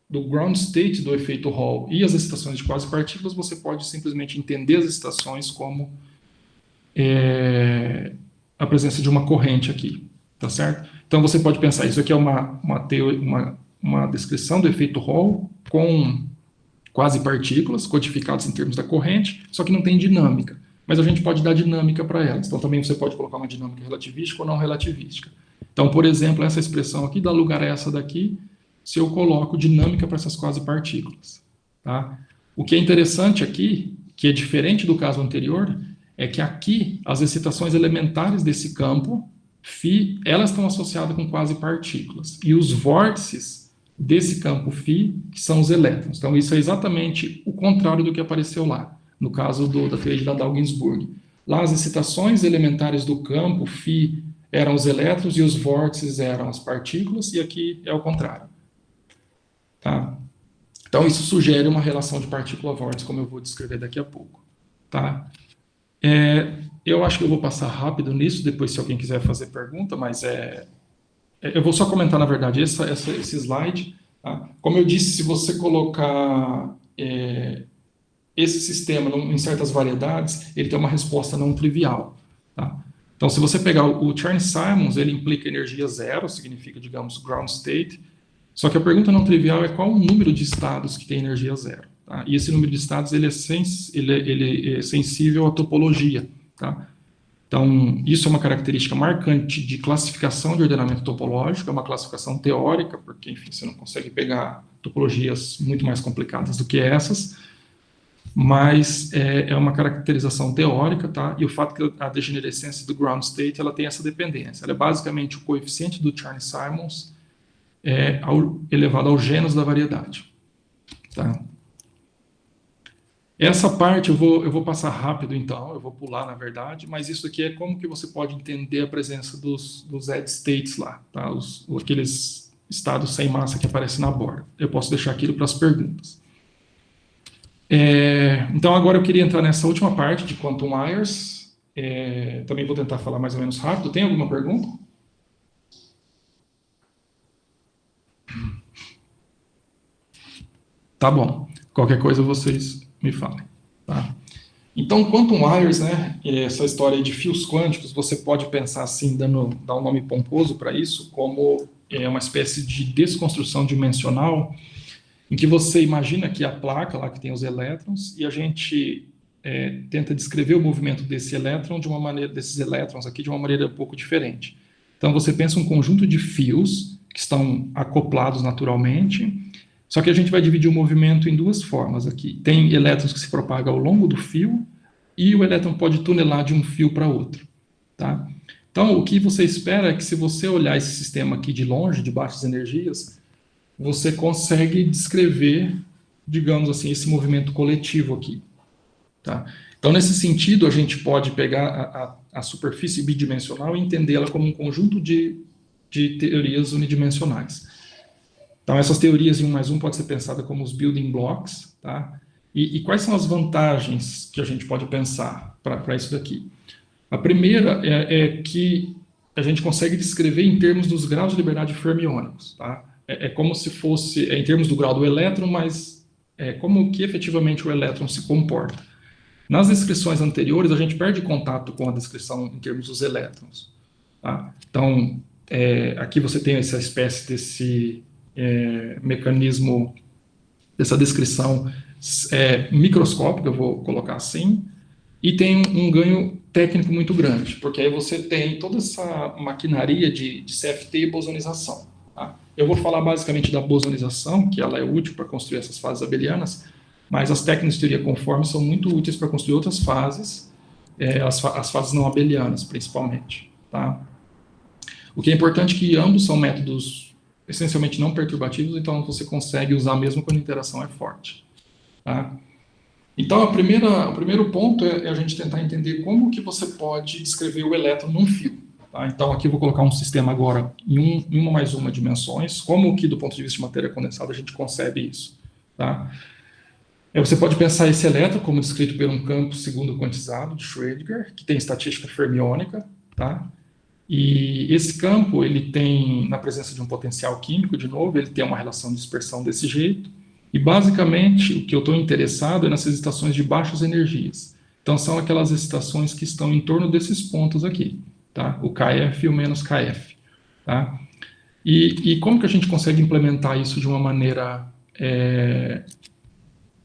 do ground state do efeito Hall e as excitações de quase-partículas, você pode simplesmente entender as excitações como a presença de uma corrente aqui, tá certo? Então, você pode pensar, isso aqui é uma descrição do efeito Hall com quase-partículas codificadas em termos da corrente, só que não tem dinâmica. Mas a gente pode dar dinâmica para elas. Então, também você pode colocar uma dinâmica relativística ou não relativística. Então, por exemplo, essa expressão aqui dá lugar a essa daqui, se eu coloco dinâmica para essas quase-partículas. Tá? O que é interessante aqui, que é diferente do caso anterior, é que aqui as excitações elementares desse campo, φ, elas estão associadas com quase-partículas. E os vórtices desse campo φ, que são os elétrons. Então, isso é exatamente o contrário do que apareceu lá, no caso da teoria de Nadal-Ginsburg. Lá, as excitações elementares do campo φ eram os elétrons e os vórtices eram as partículas, e aqui é o contrário. Tá? Então, isso sugere uma relação de partícula-vórtice, como eu vou descrever daqui a pouco. Tá? Eu acho que eu vou passar rápido nisso, depois se alguém quiser fazer pergunta, mas eu vou só comentar, na verdade, esse slide. Tá? Como eu disse, se você colocar esse sistema em certas variedades, ele tem uma resposta não trivial. Tá? Então, se você pegar o Chern-Simons, ele implica energia zero, significa, digamos, ground state, só que a pergunta não trivial é qual o número de estados que tem energia zero. Tá? E esse número de estados ele é sensível à topologia. Tá? Então, isso é uma característica marcante de classificação de ordenamento topológico, é uma classificação teórica, porque, enfim, você não consegue pegar topologias muito mais complicadas do que essas, mas é uma caracterização teórica, tá? E o fato que a degenerescência do ground state ela tem essa dependência. Ela é basicamente o coeficiente do Chern-Simons elevado ao gênus da variedade. Tá? Essa parte eu vou passar rápido, então, eu vou pular, na verdade, mas isso aqui é como que você pode entender a presença dos edge states lá, tá? Aqueles estados sem massa que aparecem na borda. Eu posso deixar aquilo para as perguntas. Então, agora eu queria entrar nessa última parte de quantum wires. Também vou tentar falar mais ou menos rápido. Tem alguma pergunta? Tá bom. Qualquer coisa vocês me falem. Tá? Então, quantum wires, né, essa história de fios quânticos, você pode pensar assim, dar um nome pomposo para isso, como uma espécie de desconstrução dimensional, em que você imagina que a placa lá que tem os elétrons, e a gente tenta descrever o movimento desse elétron desses elétrons aqui de uma maneira um pouco diferente. Então, você pensa um conjunto de fios que estão acoplados naturalmente, só que a gente vai dividir o movimento em duas formas aqui. Tem elétrons que se propagam ao longo do fio, e o elétron pode tunelar de um fio para outro. Tá? Então, o que você espera é que se você olhar esse sistema aqui de longe, de baixas energias, você consegue descrever, digamos assim, esse movimento coletivo aqui. Tá? Então, nesse sentido, a gente pode pegar a superfície bidimensional e entendê-la como um conjunto de teorias unidimensionais. Então, essas teorias em 1 mais 1 pode ser pensada como os building blocks, tá? E quais são as vantagens que a gente pode pensar para isso daqui? A primeira é que a gente consegue descrever em termos dos graus de liberdade fermiônicos, tá? Como se fosse, em termos do grau do elétron, mas como que efetivamente o elétron se comporta. Nas descrições anteriores, a gente perde contato com a descrição em termos dos elétrons. Tá? Então, aqui você tem essa espécie desse mecanismo, dessa descrição microscópica, eu vou colocar assim, e tem um ganho técnico muito grande, porque aí você tem toda essa maquinaria de CFT e bosonização. Tá? Eu vou falar basicamente da bosonização, que ela é útil para construir essas fases abelianas, mas as técnicas de teoria conforme são muito úteis para construir outras fases, as fases não abelianas, principalmente. Tá? O que é importante é que ambos são métodos essencialmente não perturbativos, então você consegue usar mesmo quando a interação é forte. Tá? Então, o primeiro ponto é a gente tentar entender como que você pode descrever o elétron num fio. Tá? Tá? Então, aqui eu vou colocar um sistema agora em uma mais uma dimensões. Como que, do ponto de vista de matéria condensada, a gente concebe isso? Tá? Você pode pensar esse elétron como descrito por um campo segundo quantizado de Schrödinger, que tem estatística fermiônica, tá? E esse campo, ele tem, na presença de um potencial químico, de novo, ele tem uma relação de dispersão desse jeito, e basicamente o que eu estou interessado é nessas estações de baixas energias. Então são aquelas estações que estão em torno desses pontos aqui, tá? O KF e o menos KF, tá? E como que a gente consegue implementar isso de uma maneira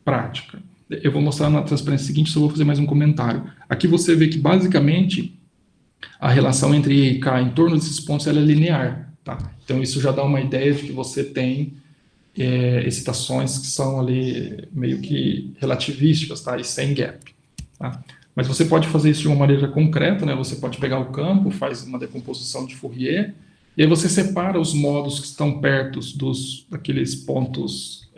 prática? Eu vou mostrar na transparência seguinte, só vou fazer mais um comentário. Aqui você vê que basicamente a relação entre E e K em torno desses pontos ela é linear, tá? Então isso já dá uma ideia de que você tem excitações que são ali meio que relativísticas, tá? E sem gap, tá? Mas você pode fazer isso de uma maneira concreta, né? Você pode pegar o campo, faz uma decomposição de Fourier, e aí você separa os modos que estão perto daqueles pontos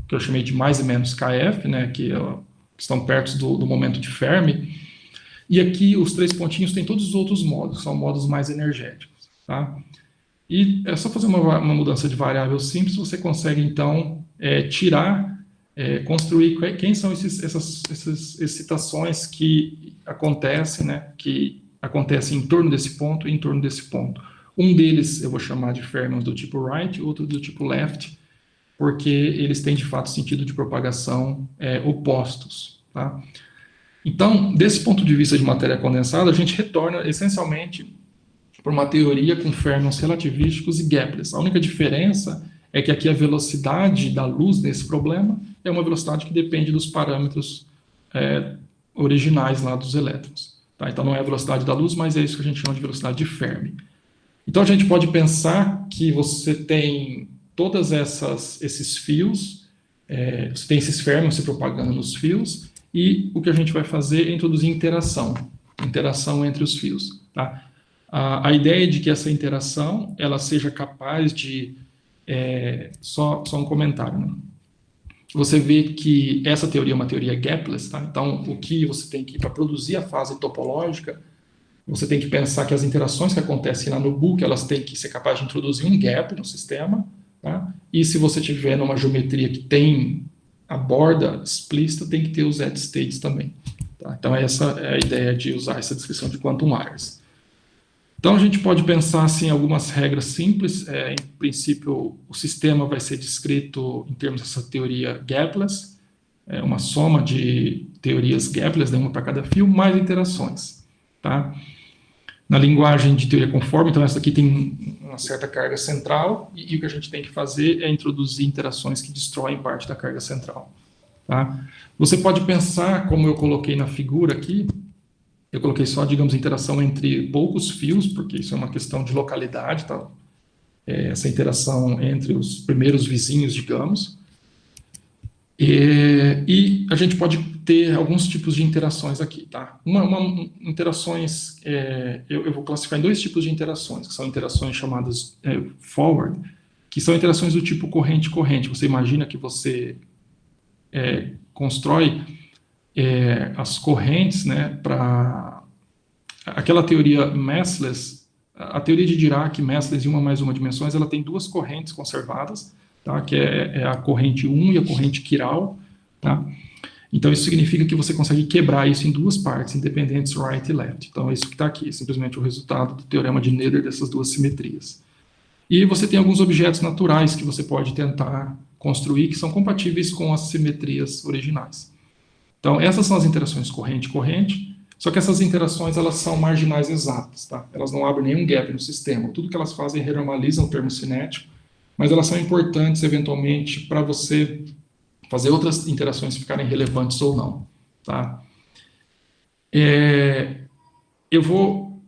que eu chamei de mais e menos KF, né? Que estão perto do momento de Fermi. E aqui os 3 pontinhos têm todos os outros modos, são modos mais energéticos, tá? E é só fazer uma mudança de variável simples, você consegue, então, construir quem são essas excitações que acontecem, né? Que acontecem em torno desse ponto e em torno desse ponto. Um deles eu vou chamar de fermions do tipo right, outro do tipo left, porque eles têm, de fato, sentido de propagação opostos, tá? Então, desse ponto de vista de matéria condensada, a gente retorna essencialmente para uma teoria com fermions relativísticos e gapless. A única diferença é que aqui a velocidade da luz nesse problema é uma velocidade que depende dos parâmetros originais lá dos elétrons. Tá? Então, não é a velocidade da luz, mas é isso que a gente chama de velocidade de Fermi. Então, a gente pode pensar que você tem todos esses fios, você tem esses fermions se propagando nos fios, e o que a gente vai fazer é introduzir interação entre os fios. Tá? A ideia é de que essa interação ela seja capaz de... só um comentário. Né? Você vê que essa teoria é uma teoria gapless, tá? Então, o que você tem que, para produzir a fase topológica, você tem que pensar que as interações que acontecem lá no book, elas têm que ser capazes de introduzir um gap no sistema, tá? E se você tiver numa geometria que tem a borda explícita, tem que ter os edge states também. Tá? Então, essa é a ideia de usar essa descrição de quantum wires. Então, a gente pode pensar assim, algumas regras simples. Em princípio, o sistema vai ser descrito em termos dessa teoria gapless, uma soma de teorias gapless, né, uma para cada fio, mais interações. Tá? Na linguagem de teoria conforme, então essa aqui tem uma certa carga central, e o que a gente tem que fazer é introduzir interações que destroem parte da carga central. Tá? Você pode pensar, como eu coloquei na figura aqui, eu coloquei só, digamos, interação entre poucos fios, porque isso é uma questão de localidade, tá? Essa interação entre os primeiros vizinhos, digamos. E a gente pode ter alguns tipos de interações aqui, tá? Interações, eu vou classificar em 2 tipos de interações, que são interações chamadas forward, que são interações do tipo corrente-corrente. Você imagina que você constrói as correntes, né, para aquela teoria massless, a teoria de Dirac, massless em uma mais uma dimensões, ela tem 2 correntes conservadas, tá, que é a corrente 1 e a corrente quiral, tá? Então isso significa que você consegue quebrar isso em 2 partes, independentes right e left. Então é isso que está aqui, simplesmente o resultado do teorema de Noether dessas 2 simetrias. E você tem alguns objetos naturais que você pode tentar construir que são compatíveis com as simetrias originais. Então, essas são as interações corrente-corrente, só que essas interações, elas são marginais exatas, tá? Elas não abrem nenhum gap no sistema. Tudo que elas fazem renormalizam o termo cinético, mas elas são importantes, eventualmente, para você fazer outras interações ficarem relevantes ou não, tá? Eu vou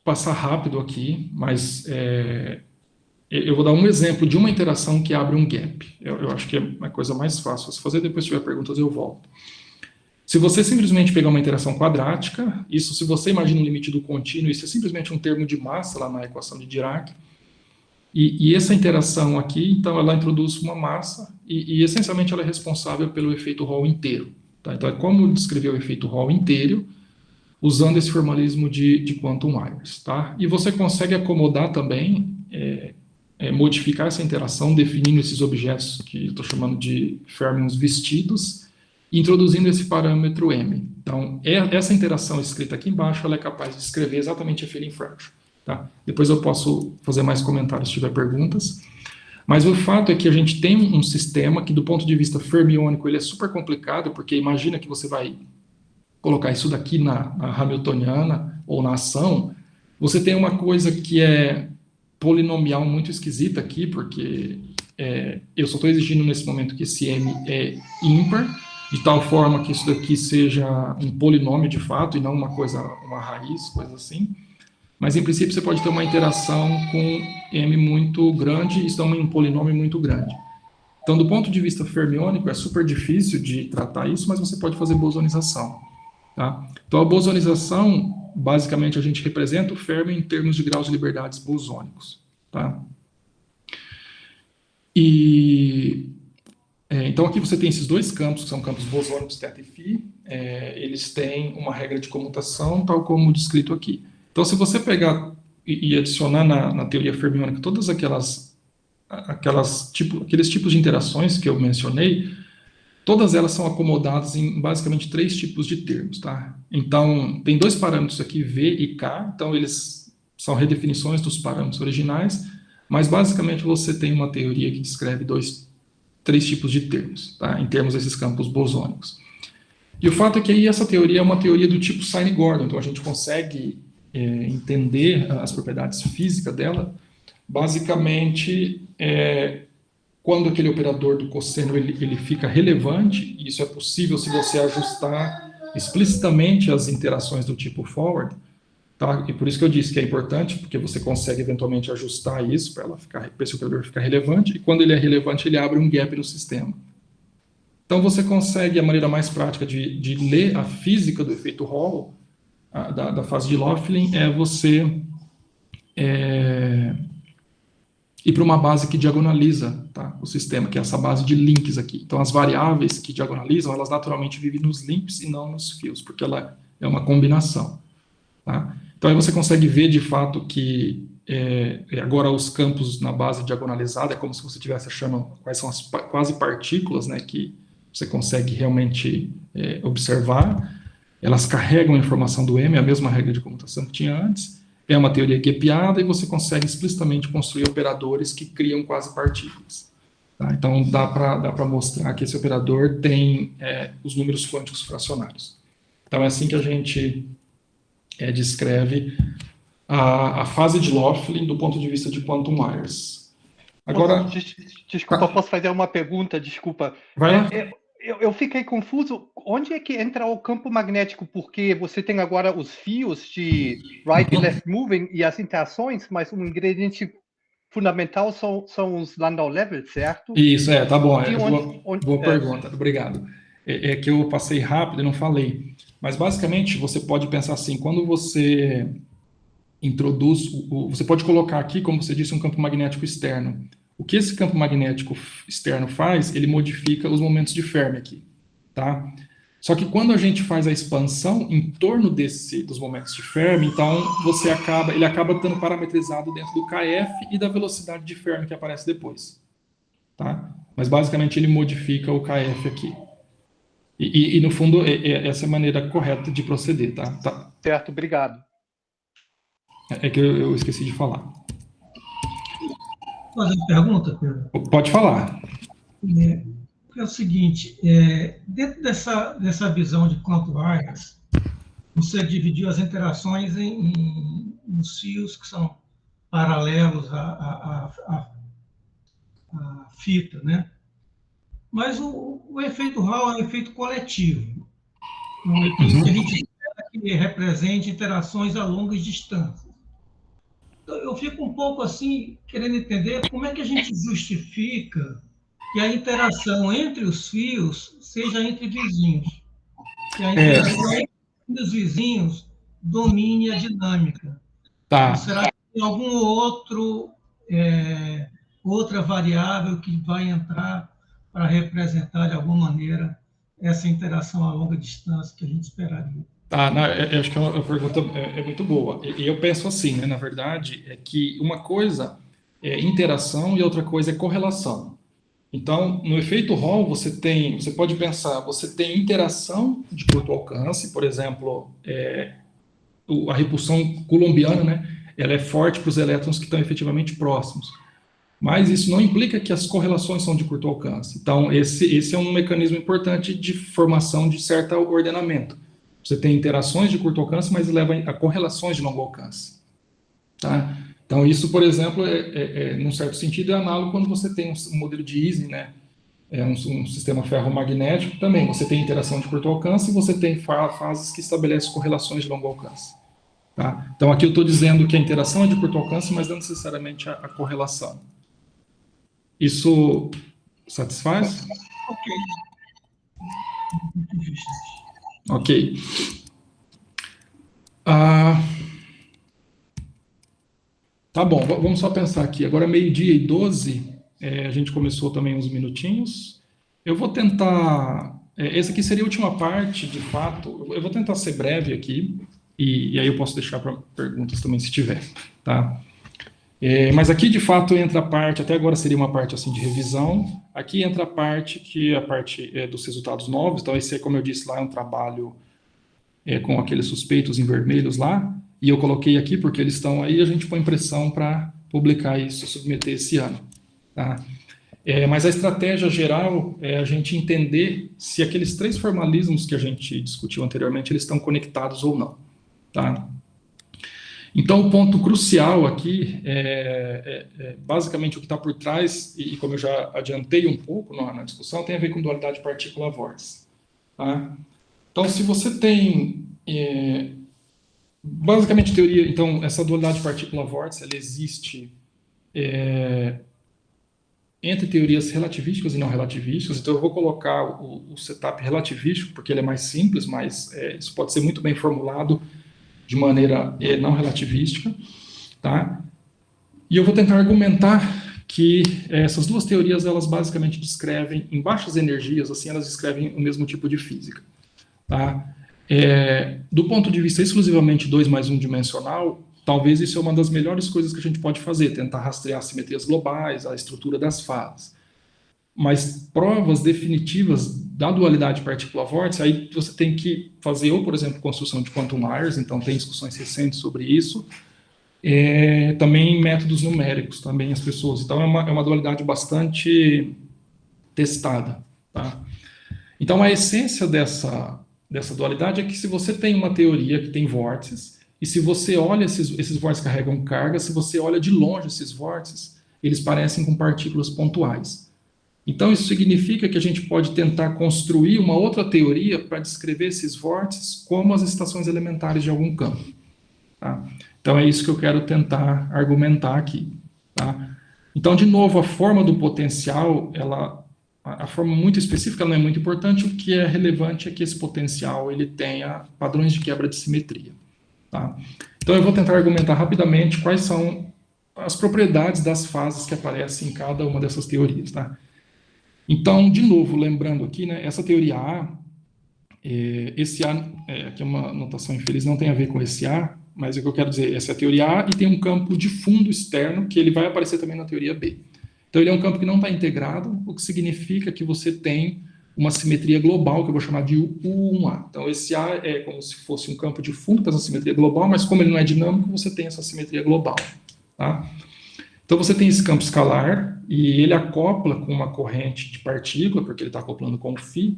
passar rápido aqui, mas eu vou dar um exemplo de uma interação que abre um gap. Eu acho que é a coisa mais fácil de fazer, depois se tiver perguntas eu volto. Se você simplesmente pegar uma interação quadrática, isso se você imagina um limite do contínuo, isso é simplesmente um termo de massa lá na equação de Dirac, e essa interação aqui, então, ela introduz uma massa, e essencialmente ela é responsável pelo efeito Hall inteiro. Tá? Então, como descrever o efeito Hall inteiro, usando esse formalismo de quantum wires, tá? E você consegue acomodar também, modificar essa interação, definindo esses objetos que eu estou chamando de fermions vestidos, introduzindo esse parâmetro M. Então, essa interação escrita aqui embaixo, ela é capaz de descrever exatamente a Feeling Fraction, tá? Depois eu posso fazer mais comentários se tiver perguntas. Mas o fato é que a gente tem um sistema que, do ponto de vista fermiônico, ele é super complicado, porque imagina que você vai colocar isso daqui na Hamiltoniana ou na ação, você tem uma coisa que é polinomial muito esquisita aqui, porque eu só estou exigindo nesse momento que esse M é ímpar, de tal forma que isso daqui seja um polinômio de fato, e não uma coisa, uma raiz, coisa assim. Mas, em princípio, você pode ter uma interação com M muito grande, e isso é um polinômio muito grande. Então, do ponto de vista fermiônico, é super difícil de tratar isso, mas você pode fazer bosonização, tá? Então, a bosonização, basicamente, a gente representa o fermion em termos de graus de liberdades bosônicos, tá? Então, aqui você tem esses dois campos, que são campos bosônicos, θ e φ, eles têm uma regra de comutação, tal como descrito aqui. Então, se você pegar e adicionar na teoria fermiônica todas aqueles tipos de interações que eu mencionei, todas elas são acomodadas em basicamente 3 tipos de termos, tá? Então, tem 2 parâmetros aqui, V e K, então eles são redefinições dos parâmetros originais, mas basicamente você tem uma teoria que descreve 3 tipos de termos, tá? Em termos desses campos bosônicos. E o fato é que aí essa teoria é uma teoria do tipo Sine-Gordon, então a gente consegue entender as propriedades físicas dela, basicamente, quando aquele operador do cosseno ele fica relevante, e isso é possível se você ajustar explicitamente as interações do tipo forward, tá? E por isso que eu disse que é importante, porque você consegue eventualmente ajustar isso para esse operador ficar relevante, e quando ele é relevante, ele abre um gap no sistema. Então você consegue, a maneira mais prática de ler a física do efeito Hall, da fase de Laughlin, é você ir para uma base que diagonaliza, tá, o sistema, que é essa base de links aqui. Então, as variáveis que diagonalizam, elas naturalmente vivem nos links e não nos fios, porque ela é uma combinação, tá? Então, aí você consegue ver, de fato, que agora os campos na base diagonalizada é como se você estivesse achando quais são as quase partículas, né, que você consegue realmente observar. Elas carregam a informação do M, a mesma regra de comutação que tinha antes, é uma teoria gapeada e você consegue explicitamente construir operadores que criam quase partículas. Tá? Então, dá para mostrar que esse operador tem os números quânticos fracionários. Então, é assim que a gente descreve a fase de Laughlin do ponto de vista de quantum wires. Agora... Desculpa, posso fazer uma pergunta? Desculpa. Vai lá. Eu fiquei confuso. Onde é que entra o campo magnético? Porque você tem agora os fios de right e left moving e as interações, mas o ingrediente fundamental são os Landau levels, certo? Isso, tá bom. Boa pergunta, obrigado. É que eu passei rápido e não falei. Mas, basicamente, você pode pensar assim, quando você introduz... Você pode colocar aqui, como você disse, um campo magnético externo. O que esse campo magnético externo faz, ele modifica os momentos de Fermi aqui, tá? Só que quando a gente faz a expansão em torno dos momentos de Fermi, então ele acaba estando parametrizado dentro do KF e da velocidade de Fermi que aparece depois, tá? Mas basicamente ele modifica o KF aqui. E no fundo, essa é a maneira correta de proceder, tá? Certo, obrigado. É que eu esqueci de falar. Fazer uma pergunta, Pedro? Pode falar. É o seguinte, dentro dessa visão de quantum wires, você dividiu as interações nos fios que são paralelos à fita, né? Mas o efeito Hall é um efeito coletivo. É um efeito que a gente espera que represente interações a longas distâncias. Eu fico um pouco assim, querendo entender como é que a gente justifica que a interação entre os fios seja entre vizinhos. Que a interação entre os vizinhos domine a dinâmica. Tá. Ou será que tem algum outra variável que vai entrar para representar, de alguma maneira, essa interação a longa distância que a gente esperaria? Tá, não, eu acho que a pergunta é muito boa. E eu penso assim, né, na verdade, é que uma coisa é interação e outra coisa é correlação. Então, no efeito Hall, você pode pensar, você tem interação de curto alcance, por exemplo, a repulsão coulombiana, né, ela é forte para os elétrons que estão efetivamente próximos. Mas isso não implica que as correlações são de curto alcance. Então, esse é um mecanismo importante de formação de certo ordenamento. Você tem interações de curto alcance, mas leva a correlações de longo alcance. Tá? Então, isso, por exemplo, num certo sentido, é análogo quando você tem um modelo de Ising, né? Um sistema ferromagnético também. Você tem interação de curto alcance e você tem fases que estabelecem correlações de longo alcance. Tá? Então, aqui eu estou dizendo que a interação é de curto alcance, mas não necessariamente a correlação. Isso satisfaz? Ok. Ok. Tá bom, vamos só pensar aqui. Agora, 12h12, a gente começou também uns minutinhos. Eu vou tentar... essa aqui seria a última parte, de fato. Eu vou tentar ser breve aqui, e aí eu posso deixar para perguntas também, se tiver, tá? Mas aqui, de fato, entra a parte, até agora seria uma parte assim de revisão, aqui entra a parte que é a parte dos resultados novos, então esse, como eu disse lá, é um trabalho com aqueles suspeitos em vermelhos lá, e eu coloquei aqui porque eles estão aí, a gente põe pressão para publicar isso, submeter esse ano, tá? Mas a estratégia geral é a gente entender se aqueles 3 formalismos que a gente discutiu anteriormente, eles estão conectados ou não, tá? Então, o ponto crucial aqui basicamente o que está por trás, e como eu já adiantei um pouco na discussão, tem a ver com dualidade partícula-vórtice. Tá? Então, se você tem, basicamente, teoria, então, essa dualidade partícula-vórtice, ela existe entre teorias relativísticas e não relativísticas, então eu vou colocar o setup relativístico, porque ele é mais simples, mas isso pode ser muito bem formulado de maneira não relativística, tá? E eu vou tentar argumentar que essas duas teorias, elas basicamente descrevem, em baixas energias, assim, elas descrevem o mesmo tipo de física, tá? Do ponto de vista exclusivamente 2+1 dimensional, talvez isso é uma das melhores coisas que a gente pode fazer, tentar rastrear as simetrias globais, a estrutura das fases. Mas provas definitivas da dualidade partícula-vórtice, aí você tem que fazer, ou, por exemplo, construção de quantum layers, então tem discussões recentes sobre isso, também métodos numéricos, também as pessoas. Então é uma dualidade bastante testada. Tá? Então a essência dessa dualidade é que se você tem uma teoria que tem vórtices, e se você olha, esses vórtices carregam carga, se você olha de longe esses vórtices, eles parecem com partículas pontuais. Então, isso significa que a gente pode tentar construir uma outra teoria para descrever esses vórtices como as estações elementares de algum campo. Tá? Então, é isso que eu quero tentar argumentar aqui. Tá? Então, de novo, a forma do potencial, a forma muito específica, ela não é muito importante. O que é relevante é que esse potencial ele tenha padrões de quebra de simetria. Tá? Então, eu vou tentar argumentar rapidamente quais são as propriedades das fases que aparecem em cada uma dessas teorias. Tá? Então, de novo, lembrando aqui, né, essa teoria A, esse A, aqui é uma notação infeliz, não tem a ver com esse A, mas o que eu quero dizer, essa é a teoria A e tem um campo de fundo externo que ele vai aparecer também na teoria B. Então, ele é um campo que não está integrado, o que significa que você tem uma simetria global, que eu vou chamar de U1A. Então, esse A é como se fosse um campo de fundo para essa simetria global, mas como ele não é dinâmico, você tem essa simetria global. Tá? Então, você tem esse campo escalar, e ele acopla com uma corrente de partícula, porque ele está acoplando com o φ,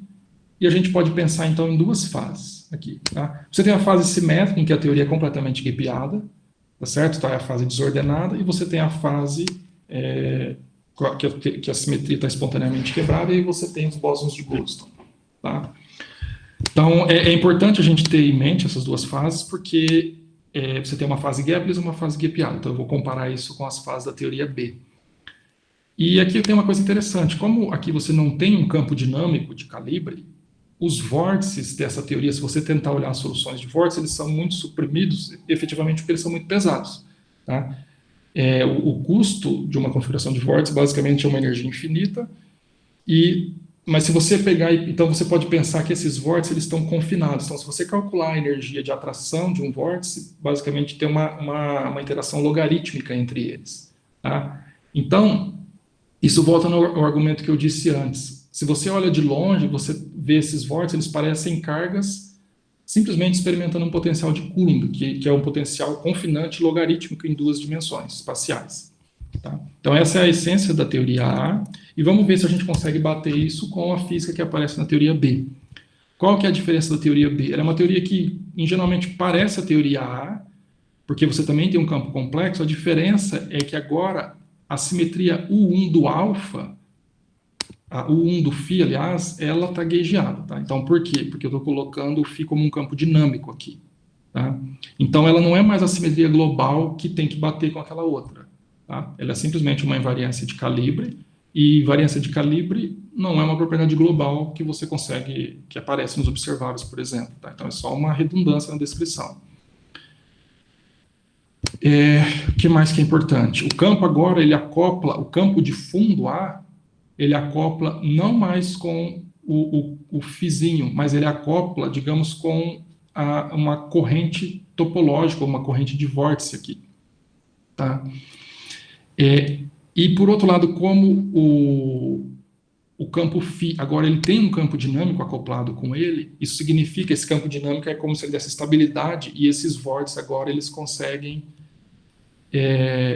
e a gente pode pensar, então, em duas fases aqui. Tá? Você tem a fase simétrica, em que a teoria é completamente guipeada, tá certo? Tá, é a fase desordenada, e você tem a fase que a simetria está espontaneamente quebrada, e você tem os bósons de Goldstone. Tá? Então, é importante a gente ter em mente essas duas fases, porque você tem uma fase gapless e uma fase guipeada. Então, eu vou comparar isso com as fases da teoria B. E aqui tem uma coisa interessante. Como aqui você não tem um campo dinâmico de calibre, os vórtices dessa teoria, se você tentar olhar as soluções de vórtices, eles são muito suprimidos, efetivamente, porque eles são muito pesados. Tá? O custo de uma configuração de vórtice, basicamente, é uma energia infinita, e Mas se você pegar, então você pode pensar que esses vórtices eles estão confinados. Então, se você calcular a energia de atração de um vórtice, basicamente tem uma interação logarítmica entre eles. Tá? Então, isso volta ao argumento que eu disse antes. Se você olha de longe, você vê esses vórtices, eles parecem cargas simplesmente experimentando um potencial de Coulomb, que é um potencial confinante logarítmico em duas dimensões espaciais. Tá? Então, essa é a essência da teoria A, e vamos ver se a gente consegue bater isso com a física que aparece na teoria B. Qual que é a diferença da teoria B? Ela é uma teoria que, ingenuamente, parece a teoria A, porque você também tem um campo complexo. A diferença é que agora a simetria U1 do alfa, a U1 do φ, aliás, ela está gaugeada. Tá? Então, por quê? Porque eu estou colocando o φ como um campo dinâmico aqui. Tá? Então, ela não é mais a simetria global que tem que bater com aquela outra. Tá? Ela é simplesmente uma invariância de calibre, e variância de calibre não é uma propriedade global que você consegue, que aparece nos observáveis, por exemplo. Tá? Então, é só uma redundância na descrição. O que mais que é importante? O campo agora, ele acopla, o campo de fundo A, ele acopla não mais com o fizinho, mas ele acopla, digamos, com uma corrente topológica, uma corrente de vórtice aqui. Tá? E, por outro lado, como o campo φ, agora ele tem um campo dinâmico acoplado com ele, isso significa que esse campo dinâmico é como se ele desse estabilidade, e esses vórtices agora eles conseguem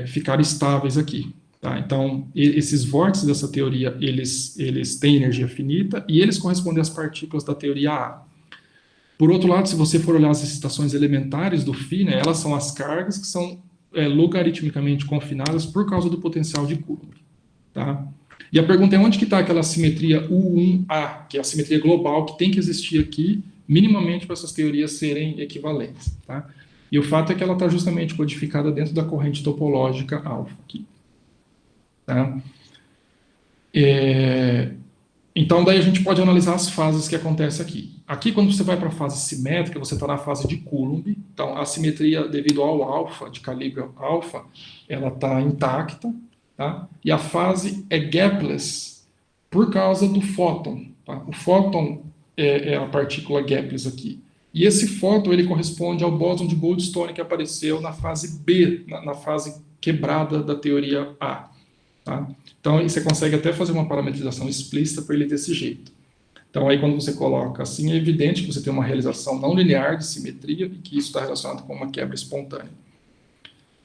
ficar estáveis aqui. Tá? Então, esses vórtices dessa teoria, eles têm energia finita, e eles correspondem às partículas da teoria A. Por outro lado, se você for olhar as excitações elementares do φ, né, elas são as cargas que são logaritmicamente confinadas por causa do potencial de Coulomb. Tá? E a pergunta é onde que está aquela simetria U1A, que é a simetria global que tem que existir aqui, minimamente para essas teorias serem equivalentes. Tá? E o fato é que ela está justamente codificada dentro da corrente topológica alfa aqui. Tá? Então, daí a gente pode analisar as fases que acontecem aqui. Aqui, quando você vai para a fase simétrica, você está na fase de Coulomb. Então, a simetria, devido ao alfa, de calibre alfa, ela está intacta. Tá? E a fase é gapless por causa do fóton. Tá? O fóton é a partícula gapless aqui. E esse fóton, ele corresponde ao bóson de Goldstone que apareceu na fase B, na fase quebrada da teoria A. Tá? Então, aí você consegue até fazer uma parametrização explícita para ele desse jeito. Então, aí quando você coloca assim, é evidente que você tem uma realização não linear de simetria e que isso está relacionado com uma quebra espontânea.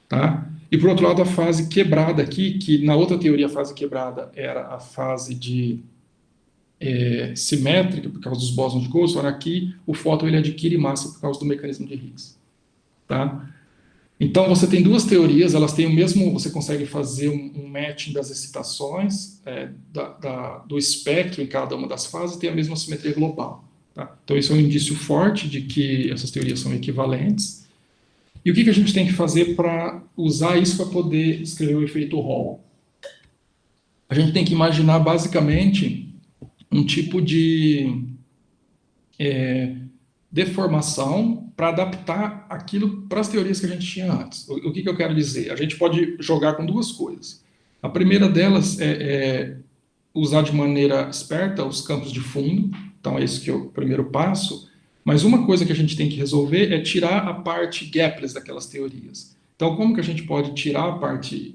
Tá? E, por outro lado, a fase quebrada aqui, que na outra teoria a fase quebrada era a fase de simétrica, por causa dos bósons de Goldstone, aqui o fóton ele adquire massa por causa do mecanismo de Higgs. Tá? Então, você tem duas teorias, elas têm o mesmo, você consegue fazer um matching das excitações do espectro em cada uma das fases, tem a mesma simetria global. Tá? Então, isso é um indício forte de que essas teorias são equivalentes. E o que a gente tem que fazer para usar isso para poder escrever o efeito Hall? A gente tem que imaginar, basicamente, um tipo de deformação para adaptar aquilo para as teorias que a gente tinha antes. O que eu quero dizer? A gente pode jogar com duas coisas. A primeira delas é usar de maneira esperta os campos de fundo. Então, é isso que é o primeiro passo. Mas uma coisa que a gente tem que resolver é tirar a parte gapless daquelas teorias. Então, como que a gente pode tirar a parte...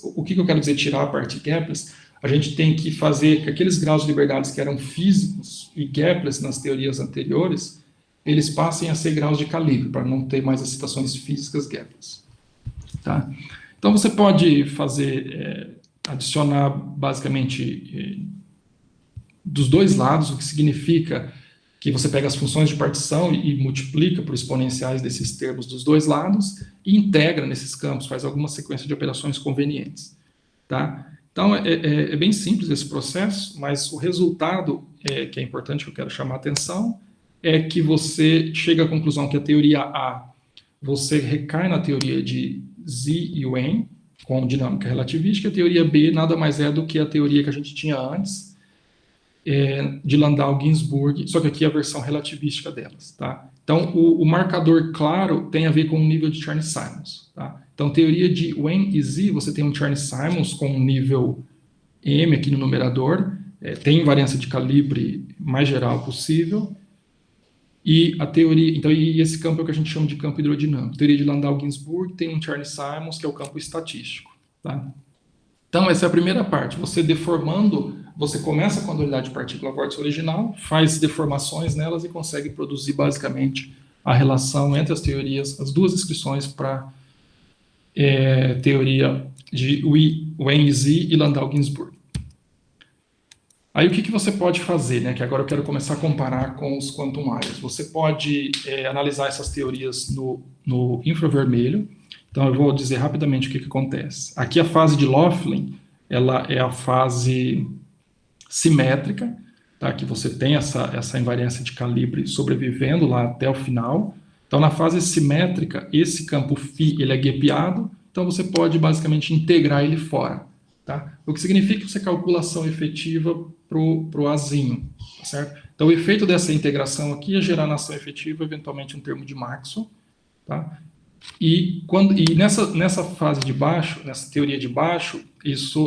o que eu quero dizer tirar a parte gapless? A gente tem que fazer que aqueles graus de liberdades que eram físicos e gapless nas teorias anteriores, eles passem a ser graus de calibre, para não ter mais excitações físicas gapless. Tá? Então, você pode fazer, adicionar, basicamente, dos dois lados, o que significa que você pega as funções de partição e multiplica por exponenciais desses termos dos dois lados e integra nesses campos, faz alguma sequência de operações convenientes. Tá? Então, é bem simples esse processo, mas o resultado, que é importante, que eu quero chamar a atenção, é que você chega à conclusão que a teoria A, você recai na teoria de Z e Wen, com dinâmica relativística, a teoria B nada mais é do que a teoria que a gente tinha antes, de Landau-Ginzburg, só que aqui é a versão relativística delas. Tá? Então, o marcador claro tem a ver com o nível de Chern-Simons. Tá? Então, teoria de Wen e Z, você tem um Chern-Simons com um nível M aqui no numerador, tem invariância de calibre mais geral possível, e a teoria, então, e esse campo é o que a gente chama de campo hidrodinâmico. Teoria de Landau-Ginzburg tem um Chern-Simons, que é o campo estatístico, tá? Então, essa é a primeira parte. Você deformando, você começa com a dualidade partícula-vórtice original, faz deformações nelas e consegue produzir, basicamente, a relação entre as teorias, as duas descrições para teoria de Wen-Zi e Landau-Ginzburg. Aí o que você pode fazer, né? Que agora eu quero começar a comparar com os quantum wires. Você pode analisar essas teorias no infravermelho. Então eu vou dizer rapidamente o que acontece. Aqui a fase de Laughlin, ela é a fase simétrica, tá? Que você tem essa invariância de calibre sobrevivendo lá até o final. Então na fase simétrica, esse campo φ ele é gapeado, então você pode basicamente integrar ele fora. Tá? O que significa que você calcula a ação efetiva para o Azinho, tá certo? Então, o efeito dessa integração aqui é gerar na ação efetiva, eventualmente, um termo de Maxwell, tá? E nessa fase de baixo, nessa teoria de baixo,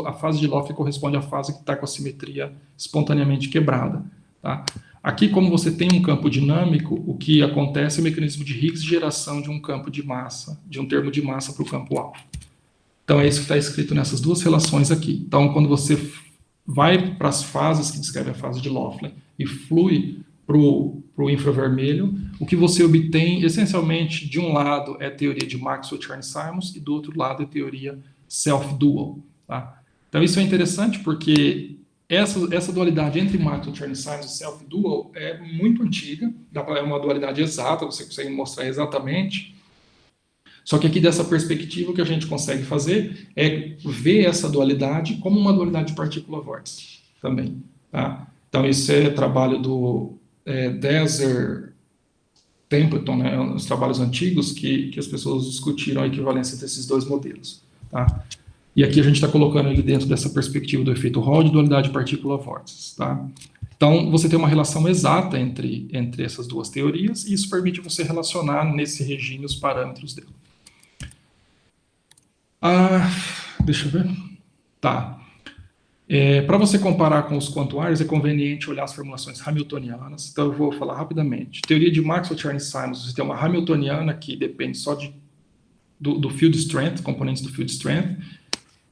a fase de Laughlin corresponde à fase que está com a simetria espontaneamente quebrada, tá? Aqui, como você tem um campo dinâmico, o que acontece é o mecanismo de Higgs de geração de um campo de massa, de um termo de massa para o campo alfa. Então, é isso que está escrito nessas duas relações aqui. Então, quando você vai para as fases que descreve a fase de Laughlin e flui para o infravermelho, o que você obtém, essencialmente, de um lado é a teoria de Maxwell-Chern-Simons e do outro lado é a teoria self-dual. Tá? Então, isso é interessante porque essa dualidade entre Maxwell-Chern-Simons e self-dual é muito antiga, é uma dualidade exata, você consegue mostrar exatamente. Só que aqui, dessa perspectiva, o que a gente consegue fazer é ver essa dualidade como uma dualidade de partícula-vórtice também. Tá? Então, isso é trabalho do Deser, Templeton, né, os trabalhos antigos que as pessoas discutiram a equivalência desses dois modelos. Tá? E aqui a gente está colocando ele dentro dessa perspectiva do efeito Hall de dualidade partícula-vórtice. Tá? Então, você tem uma relação exata entre essas duas teorias, e isso permite você relacionar nesse regime os parâmetros dela. Deixa eu ver. Tá. Para você comparar com os quantum wires, é conveniente olhar as formulações hamiltonianas. Então, eu vou falar rapidamente. Teoria de Maxwell-Chern-Simons, você tem uma hamiltoniana que depende só do field strength, componentes do field strength.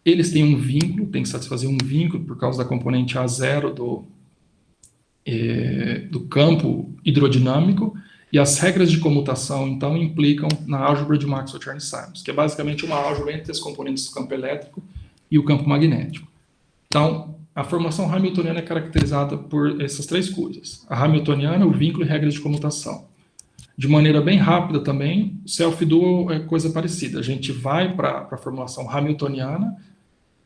Eles têm um vínculo, tem que satisfazer um vínculo por causa da componente A0 do campo hidrodinâmico. E as regras de comutação, então, implicam na álgebra de Maxwell-Chern-Simons, que é basicamente uma álgebra entre os componentes do campo elétrico e o campo magnético. Então, a formulação hamiltoniana é caracterizada por essas três coisas. A hamiltoniana, o vínculo e regras de comutação. De maneira bem rápida também, o self-dual é coisa parecida. A gente vai para a formulação hamiltoniana,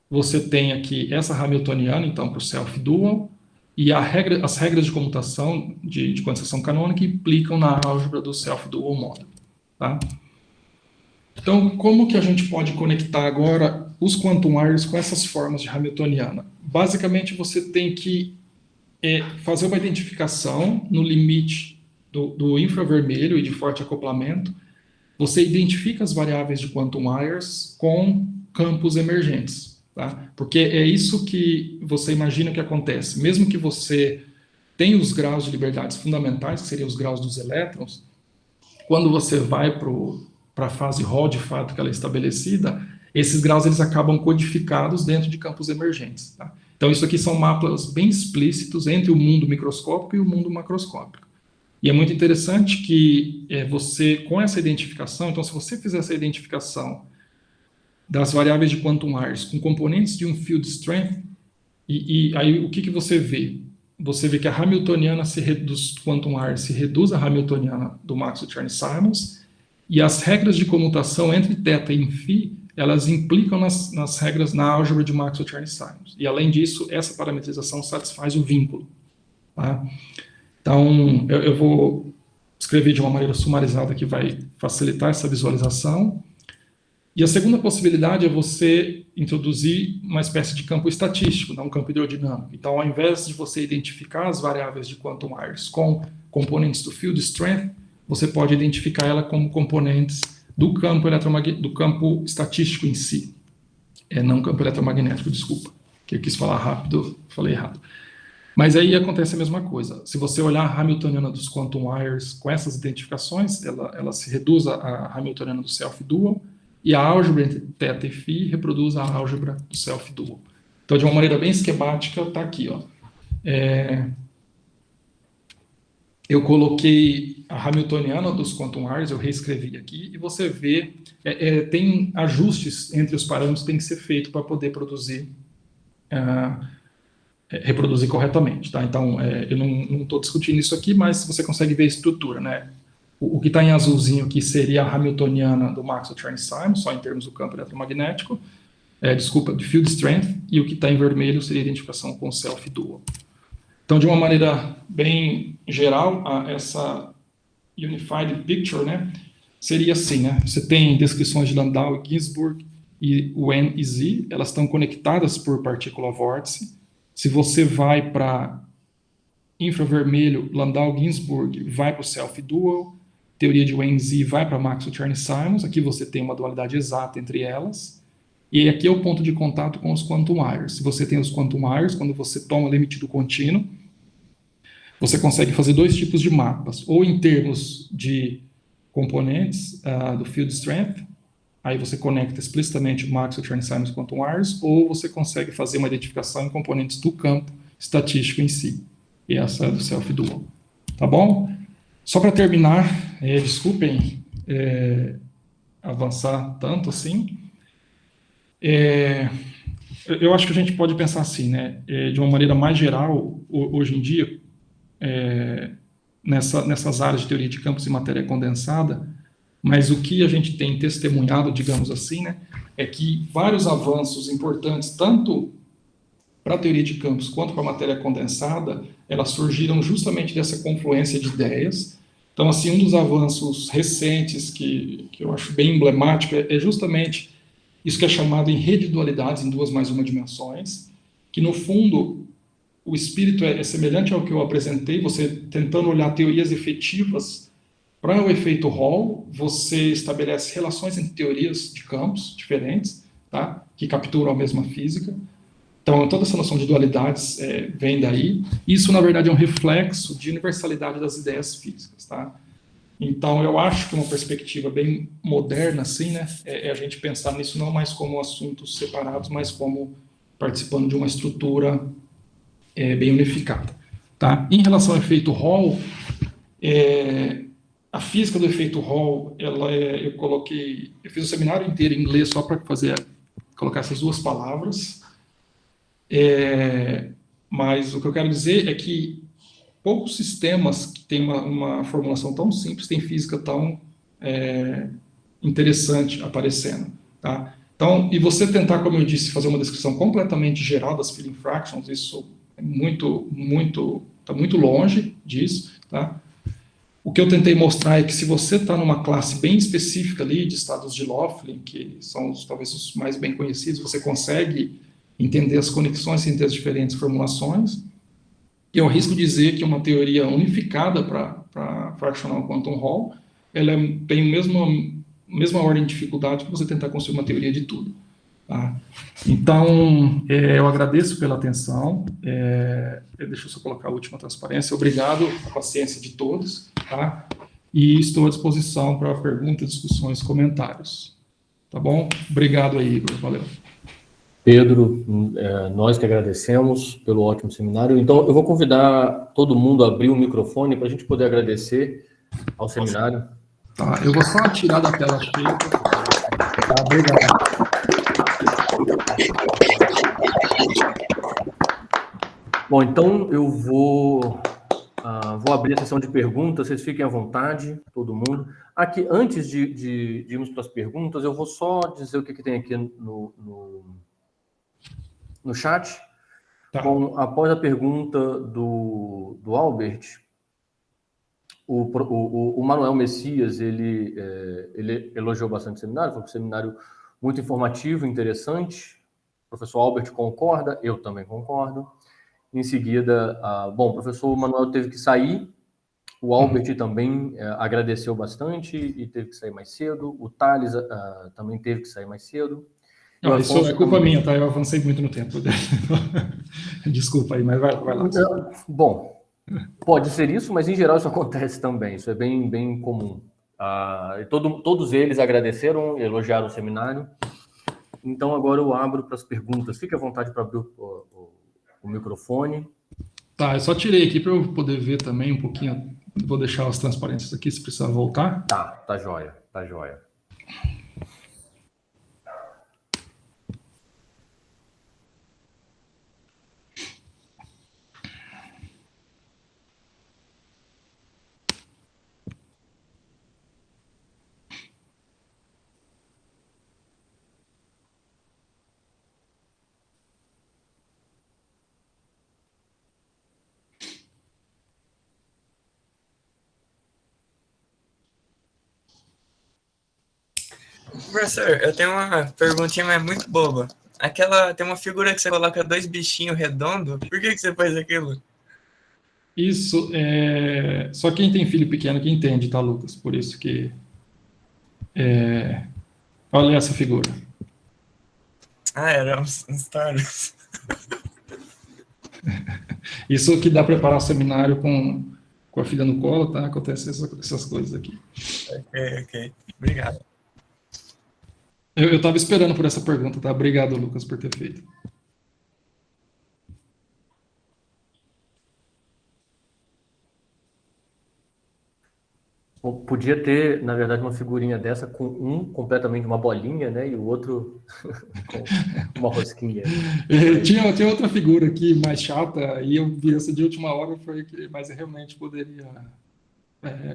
você tem aqui essa hamiltoniana, então, para o self-dual, e as regras de comutação de condensação canônica implicam na álgebra do self-dual model. Tá? Então, como que a gente pode conectar agora os quantum wires com essas formas de hamiltoniana? Basicamente, você tem que fazer uma identificação no limite do infravermelho e de forte acoplamento. Você identifica as variáveis de quantum wires com campos emergentes. Tá? Porque é isso que você imagina que acontece. Mesmo que você tenha os graus de liberdades fundamentais, que seriam os graus dos elétrons, quando você vai para a fase Hall, de fato, que ela é estabelecida, esses graus eles acabam codificados dentro de campos emergentes. Tá? Então, isso aqui são mapas bem explícitos entre o mundo microscópico e o mundo macroscópico. E é muito interessante que você, com essa identificação, então, se você fizer essa identificação das variáveis de quantum wires com componentes de um field strength, e aí o que você vê? Você vê que a hamiltoniana dos quantum wires se reduz à hamiltoniana do Maxwell-Chern-Simons, e as regras de comutação entre θ e φ, elas implicam nas regras na álgebra de Maxwell-Chern-Simons. E, além disso, essa parametrização satisfaz o vínculo. Tá? Então, eu vou escrever de uma maneira sumarizada que vai facilitar essa visualização. E a segunda possibilidade é você introduzir uma espécie de campo estatístico, não um campo hidrodinâmico. Então, ao invés de você identificar as variáveis de quantum wires com componentes do field strength, você pode identificar ela como componentes do campo do campo estatístico em si. Não campo eletromagnético, desculpa, que eu quis falar rápido, falei errado. Mas aí acontece a mesma coisa. Se você olhar a Hamiltoniana dos quantum wires com essas identificações, ela se reduz à Hamiltoniana do self-dual, e a álgebra entre θ e φ reproduz a álgebra do self-dual. Então, de uma maneira bem esquemática, está aqui, ó. Eu coloquei a Hamiltoniana dos quantum wires, eu reescrevi aqui, e você vê, tem ajustes entre os parâmetros que tem que ser feito para poder reproduzir corretamente, tá? Então, eu não estou discutindo isso aqui, mas você consegue ver a estrutura, né? O que está em azulzinho aqui seria a Hamiltoniana do Maxwell-Chern-Simons, só em termos do campo eletromagnético, de field strength, e o que está em vermelho seria a identificação com self-dual. Então, de uma maneira bem geral, essa unified picture, né, seria assim, né? Você tem descrições de Landau e Ginzburg, e o N e Z, elas estão conectadas por partícula vórtice. Se você vai para infravermelho, Landau, Ginzburg, vai para o self-dual, teoria de Wien-Z vai para Maxwell-Chern-Simons, aqui você tem uma dualidade exata entre elas, e aqui é o ponto de contato com os quantum wires. Se você tem os quantum wires, quando você toma o limite do contínuo, você consegue fazer dois tipos de mapas, ou em termos de componentes do field strength, aí você conecta explicitamente o Maxwell-Chern-Simons quantum wires, ou você consegue fazer uma identificação em componentes do campo estatístico em si. E essa é do self-dual. Tá bom? Só para terminar, desculpem avançar tanto assim, eu acho que a gente pode pensar assim, né? De uma maneira mais geral, hoje em dia, nessas áreas de teoria de campos e matéria condensada, mas o que a gente tem testemunhado, digamos assim, né, é que vários avanços importantes, tanto para a teoria de campos quanto para a matéria condensada, elas surgiram justamente dessa confluência de ideias. Então, assim, um dos avanços recentes que eu acho bem emblemático é justamente isso que é chamado em rede de dualidades em 2+1 dimensões, que, no fundo, o espírito é semelhante ao que eu apresentei, você tentando olhar teorias efetivas. Para o efeito Hall, você estabelece relações entre teorias de campos diferentes, tá? Que capturam a mesma física. Então, toda essa noção de dualidades vem daí. Isso, na verdade, é um reflexo de universalidade das ideias físicas, tá? Então, eu acho que uma perspectiva bem moderna, assim, né, é a gente pensar nisso não mais como assuntos separados, mas como participando de uma estrutura bem unificada, tá? Em relação ao efeito Hall, a física do efeito Hall, eu fiz o seminário inteiro em inglês só para colocar essas duas palavras, mas o que eu quero dizer é que poucos sistemas que têm uma formulação tão simples têm física tão interessante aparecendo, tá? Então, e você tentar, como eu disse, fazer uma descrição completamente geral das filling fractions, isso é está muito longe disso, tá? O que eu tentei mostrar é que se você está numa classe bem específica ali de estados de Laughlin, que são talvez os mais bem conhecidos, você consegue entender as conexões entre as diferentes formulações. E eu arrisco dizer que uma teoria unificada para fractional quantum Hall, ela tem a mesma ordem de dificuldade que você tentar construir uma teoria de tudo. Tá? Então, eu agradeço pela atenção. Deixa eu só colocar a última transparência. Obrigado pela paciência de todos. Tá? E estou à disposição para perguntas, discussões, comentários. Tá bom? Obrigado aí, Igor. Valeu. Pedro, nós que agradecemos pelo ótimo seminário. Então, eu vou convidar todo mundo a abrir o microfone para a gente poder agradecer ao seminário. Tá, eu vou só tirar da tela cheia. Tá, obrigado. Bom, então eu vou abrir a sessão de perguntas, vocês fiquem à vontade, todo mundo. Aqui, antes de irmos para as perguntas, eu vou só dizer o que tem aqui no chat. Tá. Bom, após a pergunta do Albert, o Manuel Messias, ele elogiou bastante o seminário, foi um seminário muito informativo, interessante. O professor Albert concorda, eu também concordo. Em seguida, o professor Manuel teve que sair, o Albert também agradeceu bastante e teve que sair mais cedo, o Thales também teve que sair mais cedo. Não, isso é culpa também. minha, tá? Eu avancei muito no tempo. Desculpa aí, mas vai lá. Bom, pode ser isso, mas em geral isso acontece também. Isso é bem comum. Todos eles agradeceram, elogiaram o seminário. Então agora eu abro para as perguntas. Fique à vontade para abrir o microfone. Tá, eu só tirei aqui para eu poder ver também um pouquinho. Vou deixar as transparências aqui se precisar voltar. Tá joia, tá joia. Professor, eu tenho uma perguntinha, mas muito boba. Tem uma figura que você coloca 2 bichinhos redondos. Por que você faz aquilo? Isso é. Só quem tem filho pequeno que entende, tá, Lucas? Por isso que. Olha essa figura. Era um Star Wars. Isso que dá preparar o seminário com a filha no colo, tá? Acontece essas coisas aqui. Ok. Obrigado. Eu estava esperando por essa pergunta, tá? Obrigado, Lucas, por ter feito. Podia ter, na verdade, uma figurinha dessa com um completamente uma bolinha, né? E o outro com uma rosquinha. Tinha outra figura aqui mais chata, e eu vi essa de última hora, mas realmente poderia